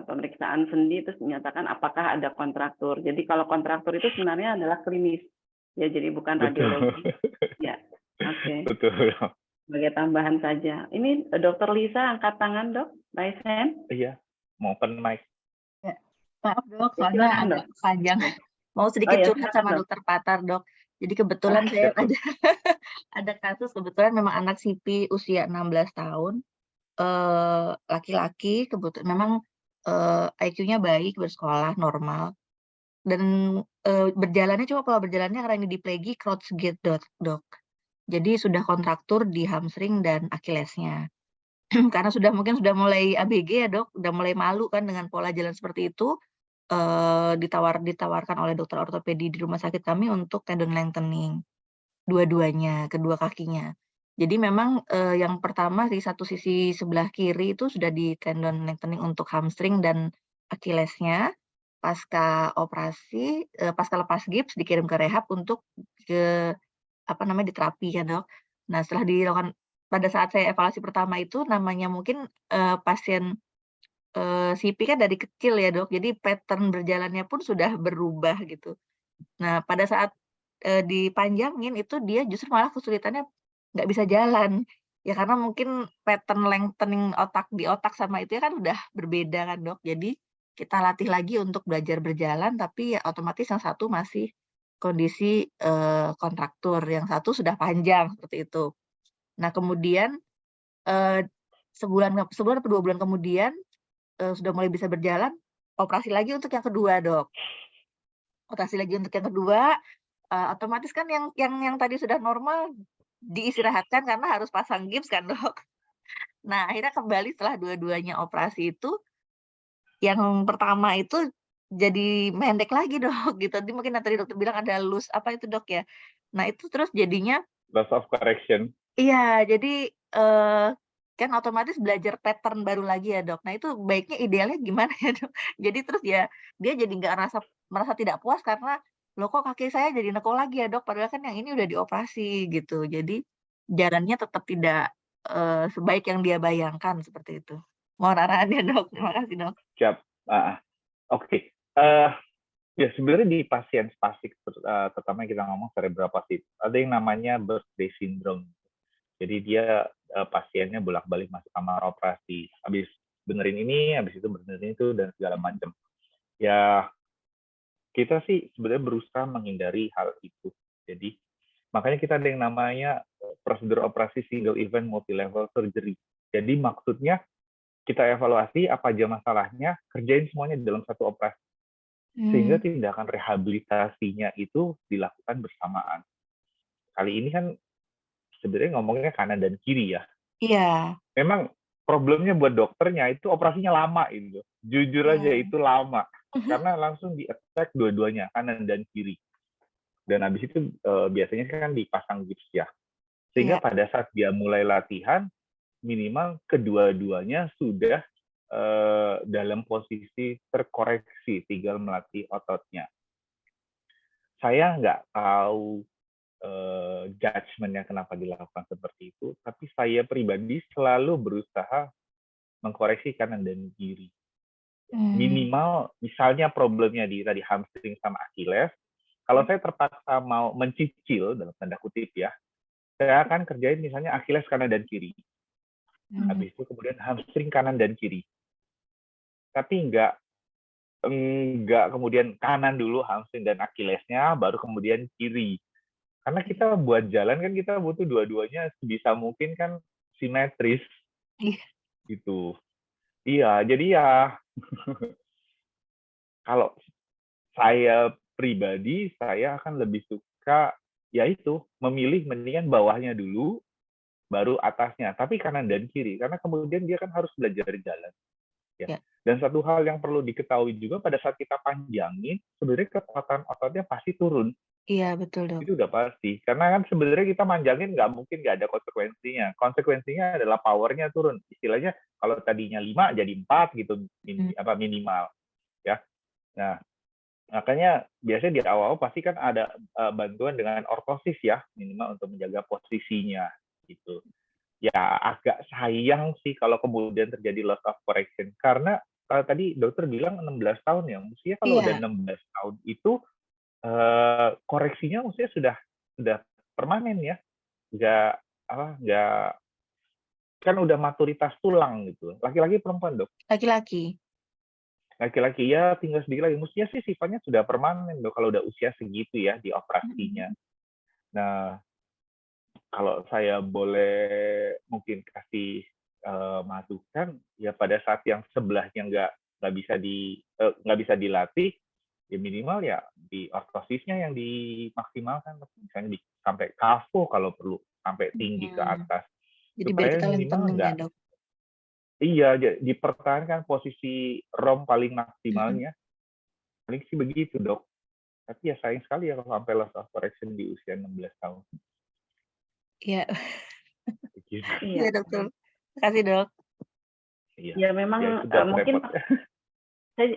pemeriksaan sendi terus menyatakan apakah ada kontraktur. Jadi kalau kontraktur itu sebenarnya adalah klinis ya, jadi bukan radiologi. Ya, oke. Betul. Sebagai tambahan saja. Ini Dokter Lisa angkat tangan dok, raise hand. Iya, mau open mic. Ya. Maaf dok, Ya, soalnya silakan, agak Dok. panjang. Ya. Mau sedikit Oh ya, curhat silakan, sama Dok. dokter Patar dok. Jadi kebetulan saya siap, Dok. ada kasus kebetulan memang anak CP usia 16 tahun, laki-laki, kebetulan memang IQ-nya baik, bersekolah normal, dan berjalannya cuma pola berjalannya karena ini diplegi Creutzfeldt dok. Jadi sudah kontraktur di hamstring dan Achillesnya. Karena mungkin sudah mulai ABG ya dok, udah mulai malu kan dengan pola jalan seperti itu, ditawarkan oleh dokter ortopedi di rumah sakit kami untuk tendon lengthening, dua-duanya, kedua kakinya. Jadi memang yang pertama di satu sisi sebelah kiri itu sudah di tendon lengthening untuk hamstring dan Achillesnya. Pasca operasi, pasca lepas gips dikirim ke rehab untuk diterapi ya dok. Nah setelah dilakukan pada saat saya evaluasi pertama itu namanya mungkin pasien CP kan dari kecil ya dok, jadi pattern berjalannya pun sudah berubah gitu. Nah pada saat dipanjangin itu dia justru malah kesulitannya nggak bisa jalan. Ya karena mungkin pattern lengthening di otak sama itu ya kan udah berbeda kan dok. Jadi kita latih lagi untuk belajar berjalan, tapi ya otomatis yang satu masih kondisi kontraktur, yang satu sudah panjang seperti itu. Nah kemudian sebulan atau 2 bulan kemudian sudah mulai bisa berjalan, operasi lagi untuk yang kedua dok. Operasi lagi untuk yang kedua, otomatis kan yang tadi sudah normal diistirahatkan karena harus pasang gips kan dok. Nah akhirnya kembali setelah dua-duanya operasi itu, yang pertama itu jadi pendek lagi dok gitu. Jadi mungkin yang tadi dokter bilang ada loose apa itu dok ya. Nah itu terus jadinya Loss of correction. iya, jadi kan otomatis belajar pattern baru lagi ya dok. Nah itu baiknya idealnya gimana ya dok? Jadi terus ya dia jadi nggak merasa tidak puas karena loh kok kaki saya jadi nekuk lagi ya dok, padahal kan yang ini udah dioperasi gitu. Jadi jalannya tetap tidak sebaik yang dia bayangkan seperti itu. Mohon arahannya dok, terima kasih dok. Siap. Oke. Ya sebenarnya di pasien spastik, terutama kita ngomong cerebral palsy, ada yang namanya birthday syndrome. Jadi dia pasiennya bolak-balik masuk kamar operasi, habis benerin ini, habis itu benerin itu dan segala macam. Ya kita sih sebenarnya berusaha menghindari hal itu. Jadi makanya kita ada yang namanya prosedur operasi single event multi level surgery. Jadi maksudnya kita evaluasi apa aja masalahnya, kerjain semuanya dalam satu operasi. Sehingga tindakan rehabilitasinya itu dilakukan bersamaan. Kali ini kan sebenarnya ngomongnya kanan dan kiri ya. Iya. Memang problemnya buat dokternya itu operasinya lama itu. Jujur aja itu lama. Karena langsung di-attack dua-duanya, kanan dan kiri. Dan habis itu biasanya kan dipasang gips ya. Sehingga pada saat dia mulai latihan, minimal kedua-duanya sudah dalam posisi terkoreksi, tinggal melatih ototnya. Saya nggak tahu judgement-nya kenapa dilakukan seperti itu, tapi saya pribadi selalu berusaha mengkoreksi kanan dan kiri. Minimal, misalnya problemnya di tadi hamstring sama Achilles, kalau saya terpaksa mau mencicil, dalam tanda kutip ya, saya akan kerjain misalnya Achilles kanan dan kiri. Habis itu kemudian hamstring kanan dan kiri. Tapi nggak kemudian kanan dulu hamstring dan Achillesnya, baru kemudian kiri. Karena kita buat jalan kan kita butuh dua-duanya sebisa mungkin kan simetris Iya. gitu. Iya, jadi ya kalau saya pribadi, saya akan lebih suka yaitu memilih mendingan bawahnya dulu, baru atasnya. Tapi kanan dan kiri, karena kemudian dia kan harus belajar jalan. Ya. Ya. Dan satu hal yang perlu diketahui juga pada saat kita panjangin, sebenarnya kekuatan ototnya pasti turun. Iya, betul dok. Itu udah pasti. Karena kan sebenarnya kita manjangin nggak mungkin nggak ada konsekuensinya. Konsekuensinya adalah powernya turun. Istilahnya kalau tadinya 5 jadi 4 gitu minimal. Ya. Nah, makanya biasanya di awal pasti kan ada bantuan dengan ortosis ya, minimal untuk menjaga posisinya gitu. Ya agak sayang sih kalau kemudian terjadi loss of correction, karena kalau tadi dokter bilang 16 tahun ya, mestinya kalau udah Iya. 16 tahun itu koreksinya mestinya sudah permanen ya, nggak kan udah maturitas tulang gitu. Laki-laki perempuan dok? Laki-laki. Laki-laki ya tinggal sedikit lagi. Mestinya sih sifatnya sudah permanen dok kalau udah usia segitu ya di operasinya. Nah, kalau saya boleh mungkin kasih masukan ya pada saat yang sebelahnya nggak bisa dilatih, ya minimal ya di ortosisnya yang dimaksimalkan, misalnya sampai kafo kalau perlu sampai tinggi ke atas, Jadi biar supaya kita minimal lengthening ya nggak dok. iya dipertahankan posisi ROM paling maksimalnya. Paling sih begitu dok. Tapi ya sayang sekali ya kalau sampai loss of correction di usia 16 tahun. Iya. Begitu. Iya dokter. Terima kasih dok. Iya. Ya memang Ya, itu gak mungkin repot. saya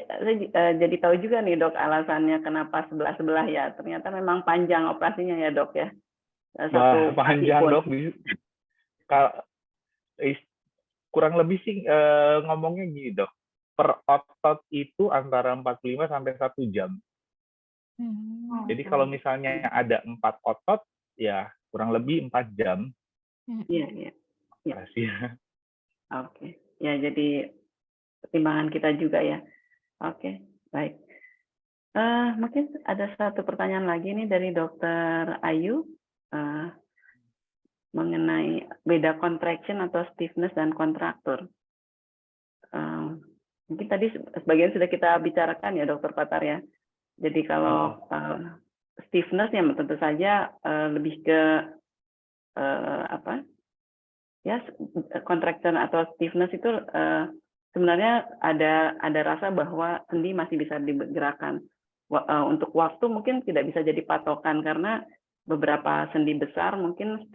jadi tahu juga nih dok alasannya kenapa sebelah-sebelah ya. Ternyata memang panjang operasinya ya dok ya. Wah, Satu kaki panjang pun. dok. Kurang lebih sih ngomongnya gini dok. Per otot itu antara 45 sampai 1 jam. Jadi kalau misalnya ada 4 otot, ya kurang lebih 4 jam. Iya, iya. Ya. Operasinya. Oke. Ya, jadi pertimbangan kita juga ya. Oke, baik. Mungkin ada satu pertanyaan lagi nih dari Dokter Ayu mengenai beda contraction atau stiffness dan kontraktur. Mungkin tadi sebagian sudah kita bicarakan ya Dokter Patar ya. Jadi kalau stiffness ya tentu saja lebih ke apa? Ya, contraction atau stiffness itu sebenarnya ada rasa bahwa sendi masih bisa digerakkan. Untuk waktu mungkin tidak bisa jadi patokan karena beberapa sendi besar mungkin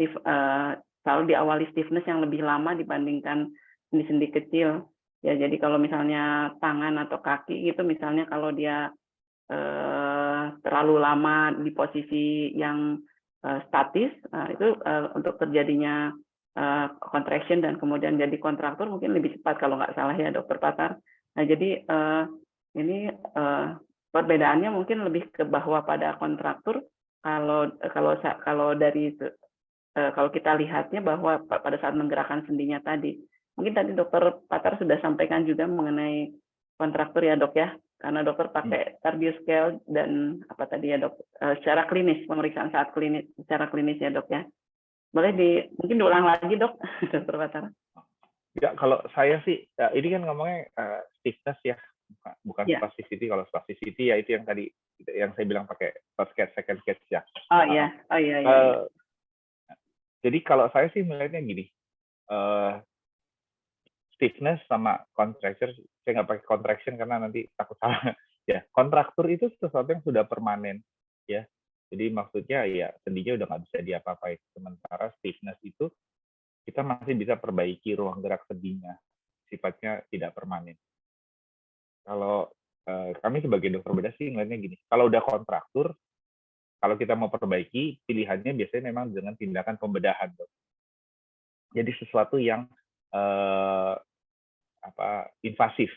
selalu diawali stiffness yang lebih lama dibandingkan sendi-sendi kecil. Ya, jadi kalau misalnya tangan atau kaki itu misalnya kalau dia terlalu lama di posisi yang statis, itu untuk terjadinya contraction dan kemudian jadi kontraktur mungkin lebih cepat kalau nggak salah ya Dokter Patar. Nah jadi ini perbedaannya mungkin lebih ke bahwa pada kontraktur kalau dari kalau kita lihatnya bahwa pada saat menggerakkan sendinya tadi, mungkin tadi Dokter Patar sudah sampaikan juga mengenai kontraktur ya dok ya, karena dokter pakai Tardieu scale dan apa tadi ya dok, secara klinis, pemeriksaan saat klinis, secara klinis ya dok ya. Boleh mungkin diulang lagi dok, Dokter Patar. Ya kalau saya sih, ya, ini kan ngomongnya stiffness ya, bukan Ya. spasticity. Kalau spasticity ya itu yang tadi yang saya bilang pakai first sketch, second sketch ya. Oh iya, oh iya. Jadi kalau saya sih melihatnya gini, stiffness sama contraction, saya nggak pakai contraction karena nanti takut salah. Ya, kontraktur itu sesuatu yang sudah permanen, ya. Jadi maksudnya ya sendinya udah nggak bisa diapa-apain. Sementara stiffness itu kita masih bisa perbaiki ruang gerak sendinya, sifatnya tidak permanen. Kalau kami sebagai dokter bedah sih melihatnya gini, kalau udah kontraktur, kalau kita mau perbaiki, pilihannya biasanya memang dengan tindakan pembedahan, dok. Jadi sesuatu yang invasif.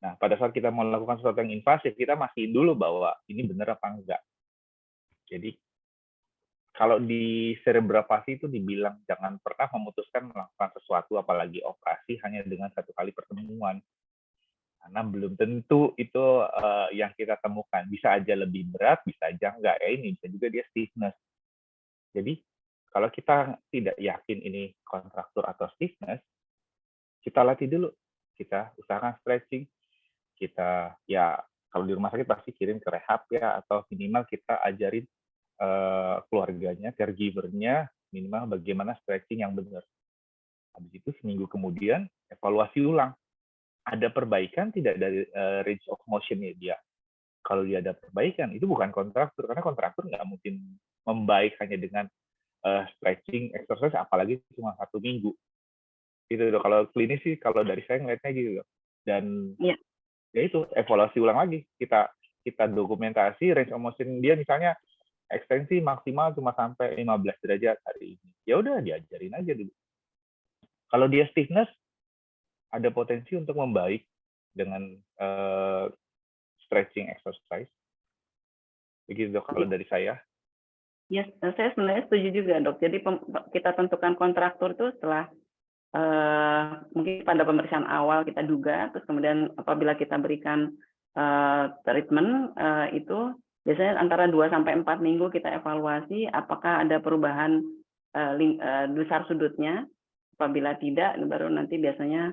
Nah, pada saat kita mau melakukan sesuatu yang invasif, kita mastiin dulu bahwa ini benar apa enggak. Jadi kalau di cerebrapalsi itu dibilang jangan pernah memutuskan melakukan sesuatu, apalagi operasi, hanya dengan satu kali pertemuan. Karena belum tentu itu yang kita temukan. Bisa aja lebih berat, bisa aja enggak. Ya ini bisa juga dia stiffness. Jadi kalau kita tidak yakin ini kontraktur atau stiffness, kita latih dulu. Kita usahakan stretching. Kita ya kalau di rumah sakit pasti kirim ke rehab ya, atau minimal kita ajarin keluarganya, caregiver-nya minimal bagaimana stretching yang benar. Habis itu seminggu kemudian evaluasi ulang. Ada perbaikan tidak dari range of motion-nya dia? Kalau dia ada perbaikan, itu bukan kontraktur, karena kontraktur nggak mungkin membaik hanya dengan stretching exercise, apalagi cuma 1 minggu. Gitu loh. Kalau klinis sih, kalau dari saya ngeliatnya gitu loh. Dan Iya. ya itu evaluasi ulang lagi. Kita dokumentasi range of motion dia, misalnya ekstensi maksimal cuma sampai 15 derajat hari ini. Ya udah diajarin aja dulu. Kalau dia stiffness, ada potensi untuk membaik dengan stretching exercise. Begitu dok kalau dari saya. Ya, saya sebenarnya setuju juga dok. Jadi kita tentukan kontraktur itu setelah mungkin pada pemeriksaan awal kita duga, terus kemudian apabila kita berikan treatment itu biasanya antara 2 sampai 4 minggu kita evaluasi apakah ada perubahan besar sudutnya. Apabila tidak, baru nanti biasanya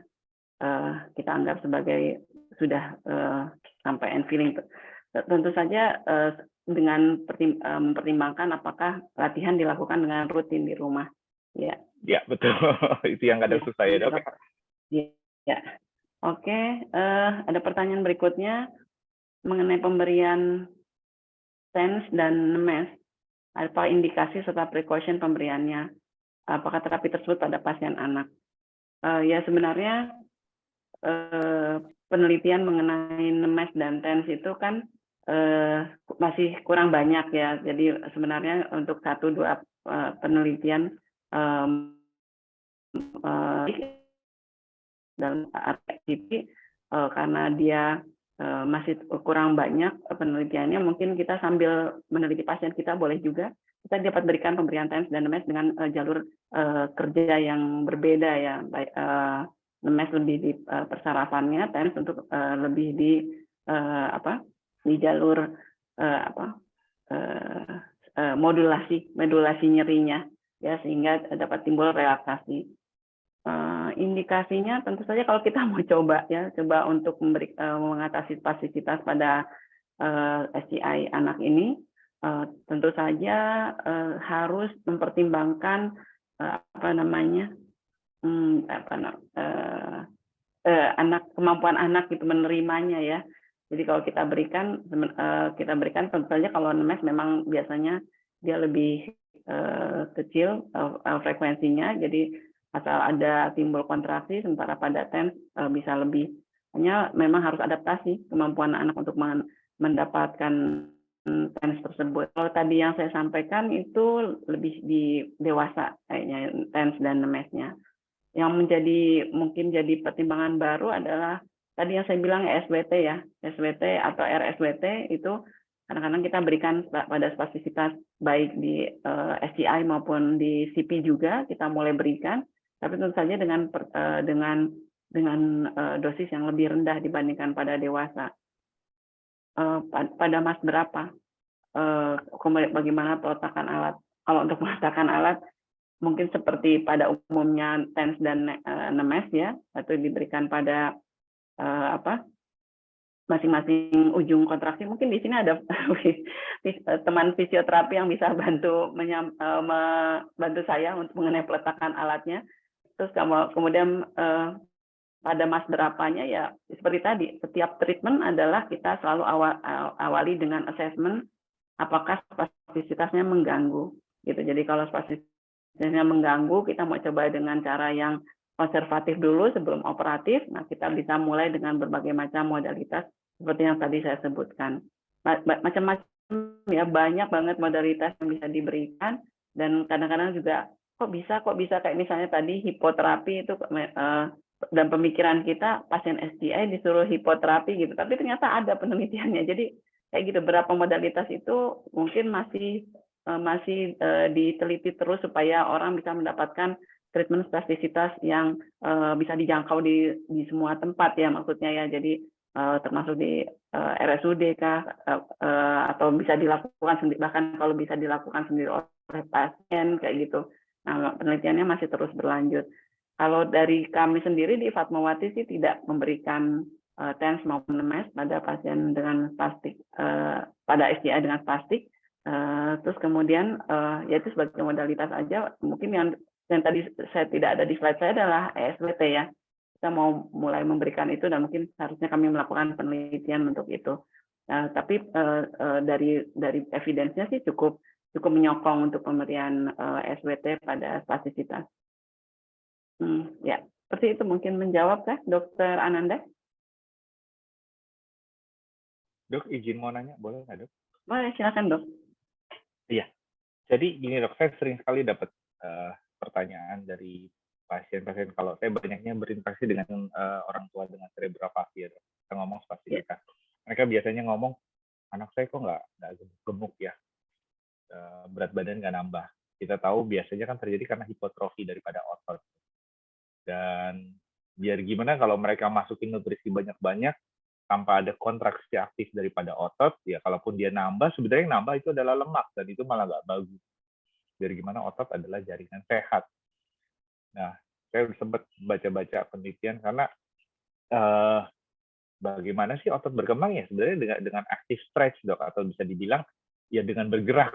kita anggap sebagai sudah sampai end feeling. Tentu saja dengan mempertimbangkan apakah latihan dilakukan dengan rutin di rumah. Ya. Ya betul, itu yang kadang susah ya dok. Ya, oke. Ada pertanyaan berikutnya mengenai pemberian TENS dan NEMES. Apa indikasi serta precaution pemberiannya? Apakah terapi tersebut pada pasien anak? Ya sebenarnya penelitian mengenai NEMES dan TENS itu kan masih kurang banyak ya. Jadi sebenarnya untuk 1-2 penelitian dalam RCT karena dia masih kurang banyak penelitiannya, mungkin kita sambil meneliti pasien kita boleh juga kita dapat berikan pemberian TENS dan NEMES dengan jalur kerja yang berbeda ya. Baik NEMES lebih di persarafannya, TENS untuk lebih di di jalur modulasi nyerinya ya, sehingga dapat timbul relaksasi. Indikasinya tentu saja kalau kita mau coba untuk mengatasi spastisitas pada SCI anak ini, tentu saja harus mempertimbangkan kemampuan anak itu menerimanya ya. Jadi kalau kita berikan tentu saja kalau NEMES memang biasanya dia lebih kecil frekuensinya, jadi asal ada timbul kontraksi, sementara pada TENS bisa lebih. Hanya memang harus adaptasi kemampuan anak untuk mendapatkan TENS tersebut. Kalau tadi yang saya sampaikan itu lebih di dewasa kayaknya TENS dan NEMES-nya. Yang mungkin jadi pertimbangan baru adalah tadi yang saya bilang SWT ya, SWT atau RSWT itu kadang-kadang kita berikan pada spastisitas baik di SCI maupun di CP juga kita mulai berikan. Tapi tentu saja dengan dosis yang lebih rendah dibandingkan pada dewasa. Pada mas berapa? Bagaimana peletakan alat? Kalau untuk meletakkan alat, mungkin seperti pada umumnya TENS dan NEMES ya, atau diberikan pada masing-masing ujung kontraksi. Mungkin di sini ada teman fisioterapi yang bisa bantu saya untuk mengenai peletakan alatnya. Terus kemudian pada mas berapanya ya seperti tadi, setiap treatment adalah kita selalu awali dengan assessment apakah spastisitasnya mengganggu gitu. Jadi kalau spastisitasnya mengganggu, kita mau coba dengan cara yang konservatif dulu sebelum operatif. Nah, kita bisa mulai dengan berbagai macam modalitas seperti yang tadi saya sebutkan. Macam-macam ya, banyak banget modalitas yang bisa diberikan, dan kadang-kadang juga kok bisa kayak misalnya tadi hipoterapi itu dan pemikiran kita pasien SCI disuruh hipoterapi gitu, tapi ternyata ada penelitiannya. Jadi kayak gitu, berapa modalitas itu mungkin masih diteliti terus supaya orang bisa mendapatkan treatment spastisitas yang bisa dijangkau di semua tempat ya maksudnya ya. Jadi termasuk di RSUD kah, atau bisa dilakukan sendiri, bahkan kalau bisa dilakukan sendiri oleh pasien kayak gitu. Nah, penelitiannya masih terus berlanjut. Kalau dari kami sendiri di Fatmawati sih tidak memberikan TENS maupun MES pada pasien dengan spastik, pada SCI dengan spastik. Terus kemudian yaitu sebagai modalitas aja. Mungkin yang tadi saya tidak ada di slide saya adalah ESWT ya. Kita mau mulai memberikan itu dan mungkin seharusnya kami melakukan penelitian untuk itu. Tapi dari evidence-nya sih cukup menyokong untuk pemberian SWT pada spastisitas. Ya, seperti itu mungkin menjawab kah, Dokter Ananda? Dok, izin mau nanya, boleh nggak, Dok? Boleh, silakan, Dok. Iya. Jadi gini, Dok, saya sering sekali dapat pertanyaan dari pasien-pasien, kalau saya banyaknya berinteraksi dengan orang tua dengan cerebral palsy ya, Dok. Kita ngomong spastisitas. Mereka biasanya ngomong, anak saya kok nggak gemuk ya, berat badan nggak nambah. Kita tahu biasanya kan terjadi karena hipotrofi daripada otot. Dan biar gimana kalau mereka masukin nutrisi banyak-banyak, tanpa ada kontraksi aktif daripada otot, ya kalaupun dia nambah, sebenarnya yang nambah itu adalah lemak, dan itu malah nggak bagus. Biar gimana otot adalah jaringan sehat. Nah, saya sempat baca-baca penelitian karena bagaimana sih otot berkembang ya sebenarnya dengan active stretch, Dok, atau bisa dibilang ya dengan bergerak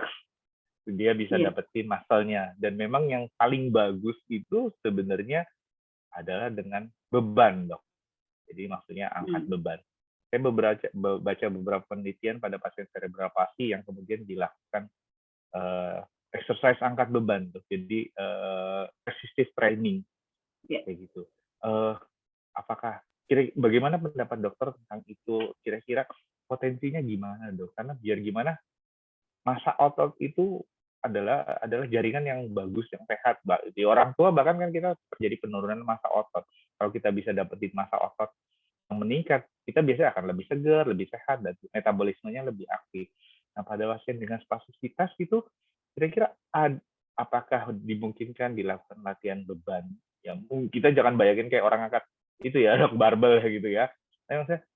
dia bisa dapetin muscle-nya. Dan memang yang paling bagus itu sebenarnya adalah dengan beban, Dok. Jadi maksudnya angkat beban. Saya baca beberapa penelitian pada pasien cerebral palsy yang kemudian dilakukan exercise angkat beban, Dok. Jadi resistive training kayak gitu. Apakah bagaimana pendapat dokter tentang itu? Kira-kira potensinya gimana, Dok? Karena biar gimana massa otot itu adalah jaringan yang bagus, yang sehat. Di orang tua bahkan kan kita terjadi penurunan massa otot. Kalau kita bisa dapetin massa otot yang meningkat, kita biasanya akan lebih segar, lebih sehat, dan metabolismenya lebih aktif. Nah, pada pasien dengan spastisitas itu, kira-kira apakah dimungkinkan dilakukan latihan beban? Ya, kita jangan bayangin kayak orang angkat itu ya, dok, barbel gitu ya. Nah, maksudnya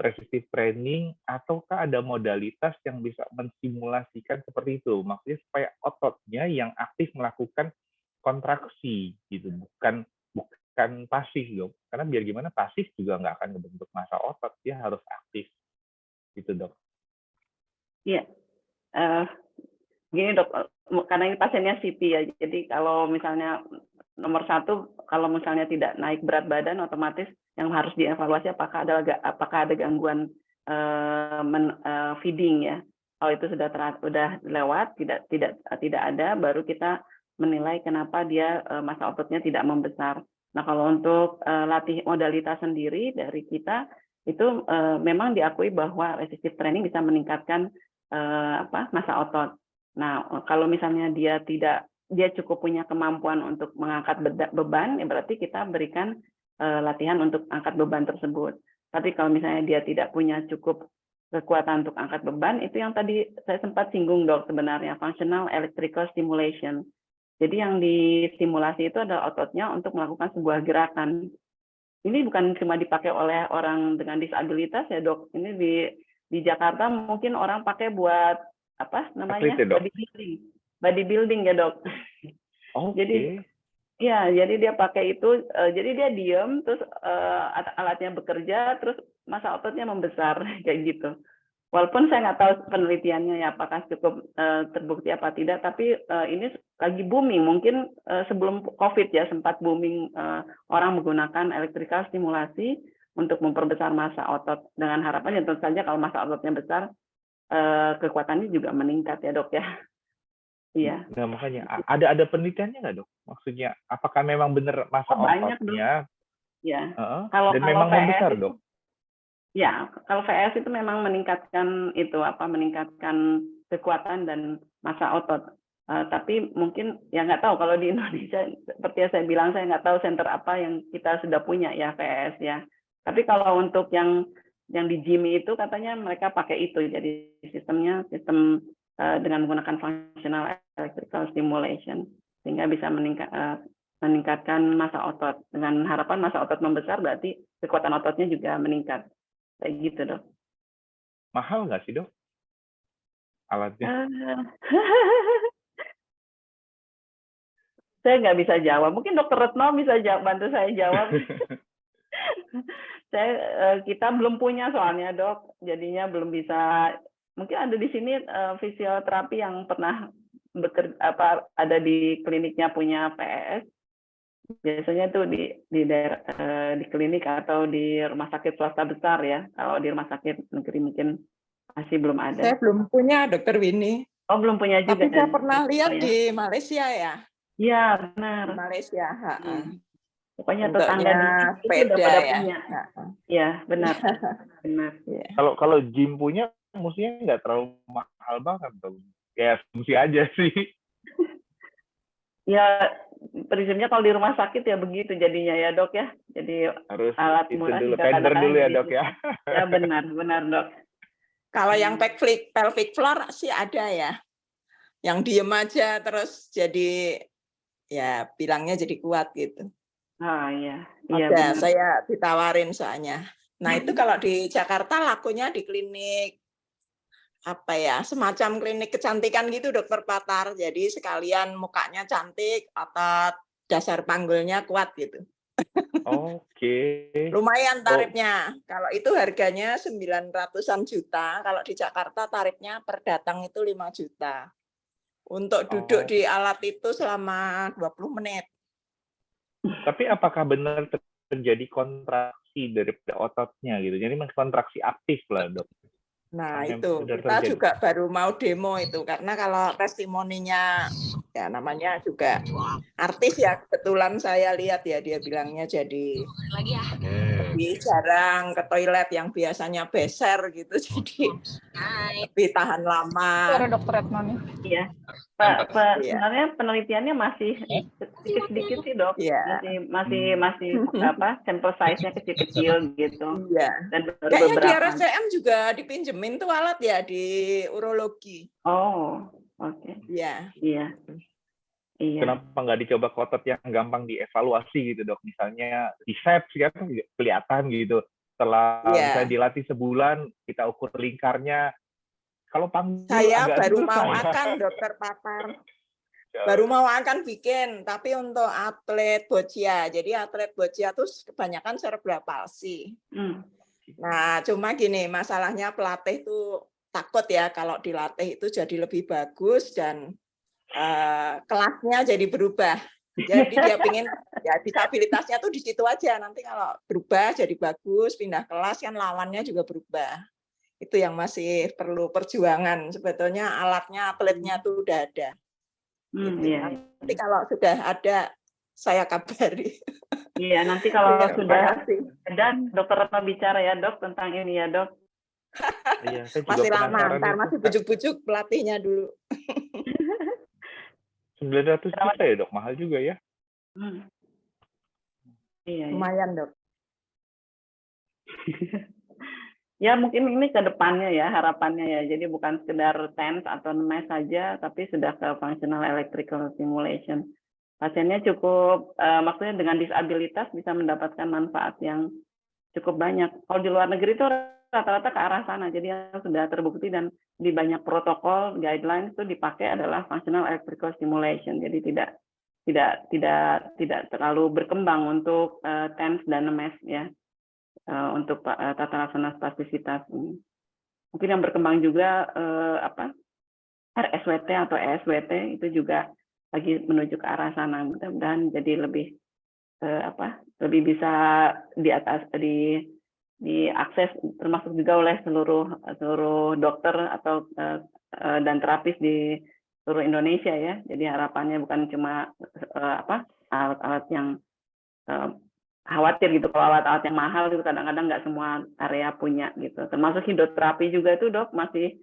resistive training, ataukah ada modalitas yang bisa mensimulasikan seperti itu? Maksudnya supaya ototnya yang aktif melakukan kontraksi gitu, bukan pasif, Dok. Karena biar gimana pasif juga nggak akan membentuk massa otot, dia harus aktif gitu, Dok. Iya. Gini, Dok, karena ini pasiennya CP ya. Jadi kalau misalnya nomor satu, kalau misalnya tidak naik berat badan, otomatis yang harus dievaluasi apakah ada gangguan feeding ya. Kalau itu sudah lewat, tidak ada, baru kita menilai kenapa dia massa ototnya tidak membesar. Nah, kalau untuk latih modalitas sendiri dari kita itu memang diakui bahwa resistive training bisa meningkatkan massa otot. Nah, kalau misalnya dia cukup punya kemampuan untuk mengangkat beban, ya berarti kita berikan latihan untuk angkat beban tersebut. Tapi kalau misalnya dia tidak punya cukup kekuatan untuk angkat beban, itu yang tadi saya sempat singgung, Dok, sebenarnya functional electrical stimulation. Jadi yang distimulasi itu adalah ototnya untuk melakukan sebuah gerakan. Ini bukan cuma dipakai oleh orang dengan disabilitas ya, Dok. Ini di Jakarta mungkin orang pakai buat apa namanya? Bodybuilding ya, Dok. Okay. Jadi dia pakai itu, jadi dia diem, terus alatnya bekerja, terus massa ototnya membesar kayak gitu. Walaupun saya nggak tahu penelitiannya ya apakah cukup terbukti apa tidak, tapi ini lagi booming. Mungkin sebelum COVID ya sempat booming orang menggunakan electrical stimulasi untuk memperbesar massa otot dengan harapan tentu saja kalau massa ototnya besar kekuatannya juga meningkat ya, Dok ya. Iya. Nah, makanya ada penelitiannya nggak, Dok? Maksudnya apakah memang benar massa ototnya? Ya. Kalau memang membesar, Dok. Ya, kalau VS itu memang meningkatkan kekuatan dan massa otot. Tapi mungkin ya nggak tahu kalau di Indonesia seperti yang saya bilang, saya nggak tahu center apa yang kita sudah punya ya VS ya. Tapi kalau untuk yang di gym itu katanya mereka pakai itu, jadi sistem dengan menggunakan functional electrical stimulation sehingga bisa meningkatkan massa otot. Dengan harapan massa otot membesar berarti kekuatan ototnya juga meningkat. Kayak gitu, Dok. Mahal nggak sih, Dok? Alatnya? Saya nggak bisa jawab. Mungkin Dokter Retno bisa bantu saya jawab. Kita belum punya soalnya, Dok. Jadinya belum bisa. Mungkin ada di sini fisioterapi yang pernah ada di kliniknya punya PES. Biasanya itu di daerah, di klinik atau di rumah sakit swasta besar ya. Kalau di rumah sakit negeri mungkin masih belum ada. Saya belum punya, Dokter Winnie. Oh, belum punya juga. Tapi saya pernah lihat di Malaysia ya. Iya, benar. Di Malaysia. Pokoknya tetangga di itu udah pada punya. Iya, benar. Benar. Kalau gym punya, mestinya nggak terlalu mahal banget dong. Ya, fungsi aja sih. Ya, prinsipnya kalau di rumah sakit ya begitu jadinya ya, Dok ya. Jadi harus alat itu murah dulu, juga tender kadang-kadang dulu ya, jadi Dok ya. Ya, benar, Dok. Kalau yang pelvic floor sih ada ya. Yang diem aja terus jadi ya bilangnya jadi kuat gitu. Ah, iya. Ada, Benar. saya ditawarin soalnya. Nah, itu kalau di Jakarta lakunya di klinik apa ya, semacam klinik kecantikan gitu, Dokter Patar. Jadi sekalian mukanya cantik, otot dasar panggulnya kuat gitu. Oke. Lumayan tarifnya. Kalau itu harganya 900-an juta, kalau di Jakarta tarifnya per datang itu 5 juta. Untuk duduk di alat itu selama 20 menit. Tapi apakah benar terjadi kontraksi daripada ototnya gitu? Jadi kontraksi aktif lah, Dok. Nah, itu kita juga baru mau demo itu, karena kalau testimoninya ya namanya juga artis ya, kebetulan saya lihat ya dia bilangnya jadi lebih jarang ke toilet yang biasanya beser gitu, jadi lebih tahan lama. Suara Dokter Retno nih. Iya. Sebenarnya penelitiannya masih sedikit-sedikit sih, Dok. Masih sampel size-nya kecil-kecil gitu. Iya. Dan kayaknya di RSCM juga dipinjemin tuh alat ya di urologi. Oh, oke. Iya. Iya. Kenapa nggak dicoba ke otot yang gampang dievaluasi gitu, Dok? Misalnya biceps ya kelihatan gitu. Setelah misalnya dilatih sebulan, kita ukur lingkarnya. Kalau panggul saya agak baru susah. mau akan, Dokter Patar. Baru mau akan bikin, tapi untuk atlet boccia. Jadi atlet boccia tuh kebanyakan cerebral palsy. Nah, cuma gini, masalahnya pelatih tuh takut ya kalau dilatih itu jadi lebih bagus dan kelasnya jadi berubah. Jadi dia pingin ya disabilitasnya tuh di situ aja. Nanti kalau berubah jadi bagus, pindah kelas kan lawannya juga berubah. Itu yang masih perlu perjuangan. Sebetulnya alatnya, atletnya tuh udah ada. Nanti kalau sudah ada, saya kabari. Iya, nanti kalau sudah ada, Dokter Retno bicara ya, Dok, tentang ini ya, Dok. Iya, saya juga masih lama, ntar itu. masih bujuk-bujuk pelatihnya dulu. 900 juta ya, Dok? Mahal juga ya? Iya. Lumayan, Dok. Ya mungkin ini ke depannya ya, harapannya ya. Jadi bukan sekedar TENS atau NES saja, tapi sudah ke functional electrical stimulation. Pasiennya cukup, maksudnya dengan disabilitas bisa mendapatkan manfaat yang cukup banyak. Kalau di luar negeri itu rata-rata ke arah sana. Jadi yang sudah terbukti dan di banyak protokol guidelines itu dipakai adalah functional electrical stimulation. Jadi tidak terlalu berkembang untuk TENS dan NES ya. Untuk tata laksana spastisitas ini. Mungkin yang berkembang juga RSWT atau ESWT itu juga lagi menuju ke arah sana. Mudah-mudahan jadi lebih lebih bisa diakses termasuk juga oleh seluruh dokter atau dan terapis di seluruh Indonesia ya. Jadi harapannya bukan cuma alat-alat yang khawatir gitu, kalau alat-alat yang mahal itu kadang-kadang nggak semua area punya gitu. Termasuk hidroterapi juga itu, Dok, masih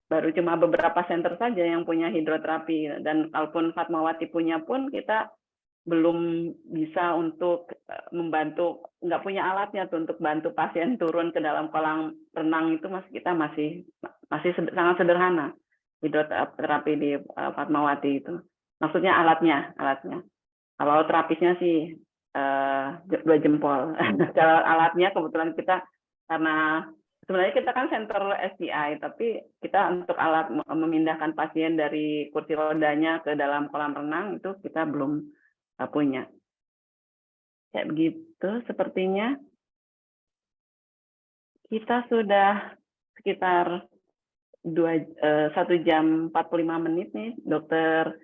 baru cuma beberapa center saja yang punya hidroterapi. Dan kalaupun Fatmawati punya pun kita belum bisa untuk membantu, nggak punya alatnya tuh untuk bantu pasien turun ke dalam kolam renang itu kita masih sangat sederhana hidroterapi di Fatmawati itu. Maksudnya alatnya. Kalau terapisnya sih 2 jempol. Kalau alatnya kebetulan kita karena sebenarnya kita kan center SCI, tapi kita untuk alat memindahkan pasien dari kursi rodanya ke dalam kolam renang itu kita belum punya. Kayak begitu sepertinya. Kita sudah sekitar 1 jam 45 menit nih, Dokter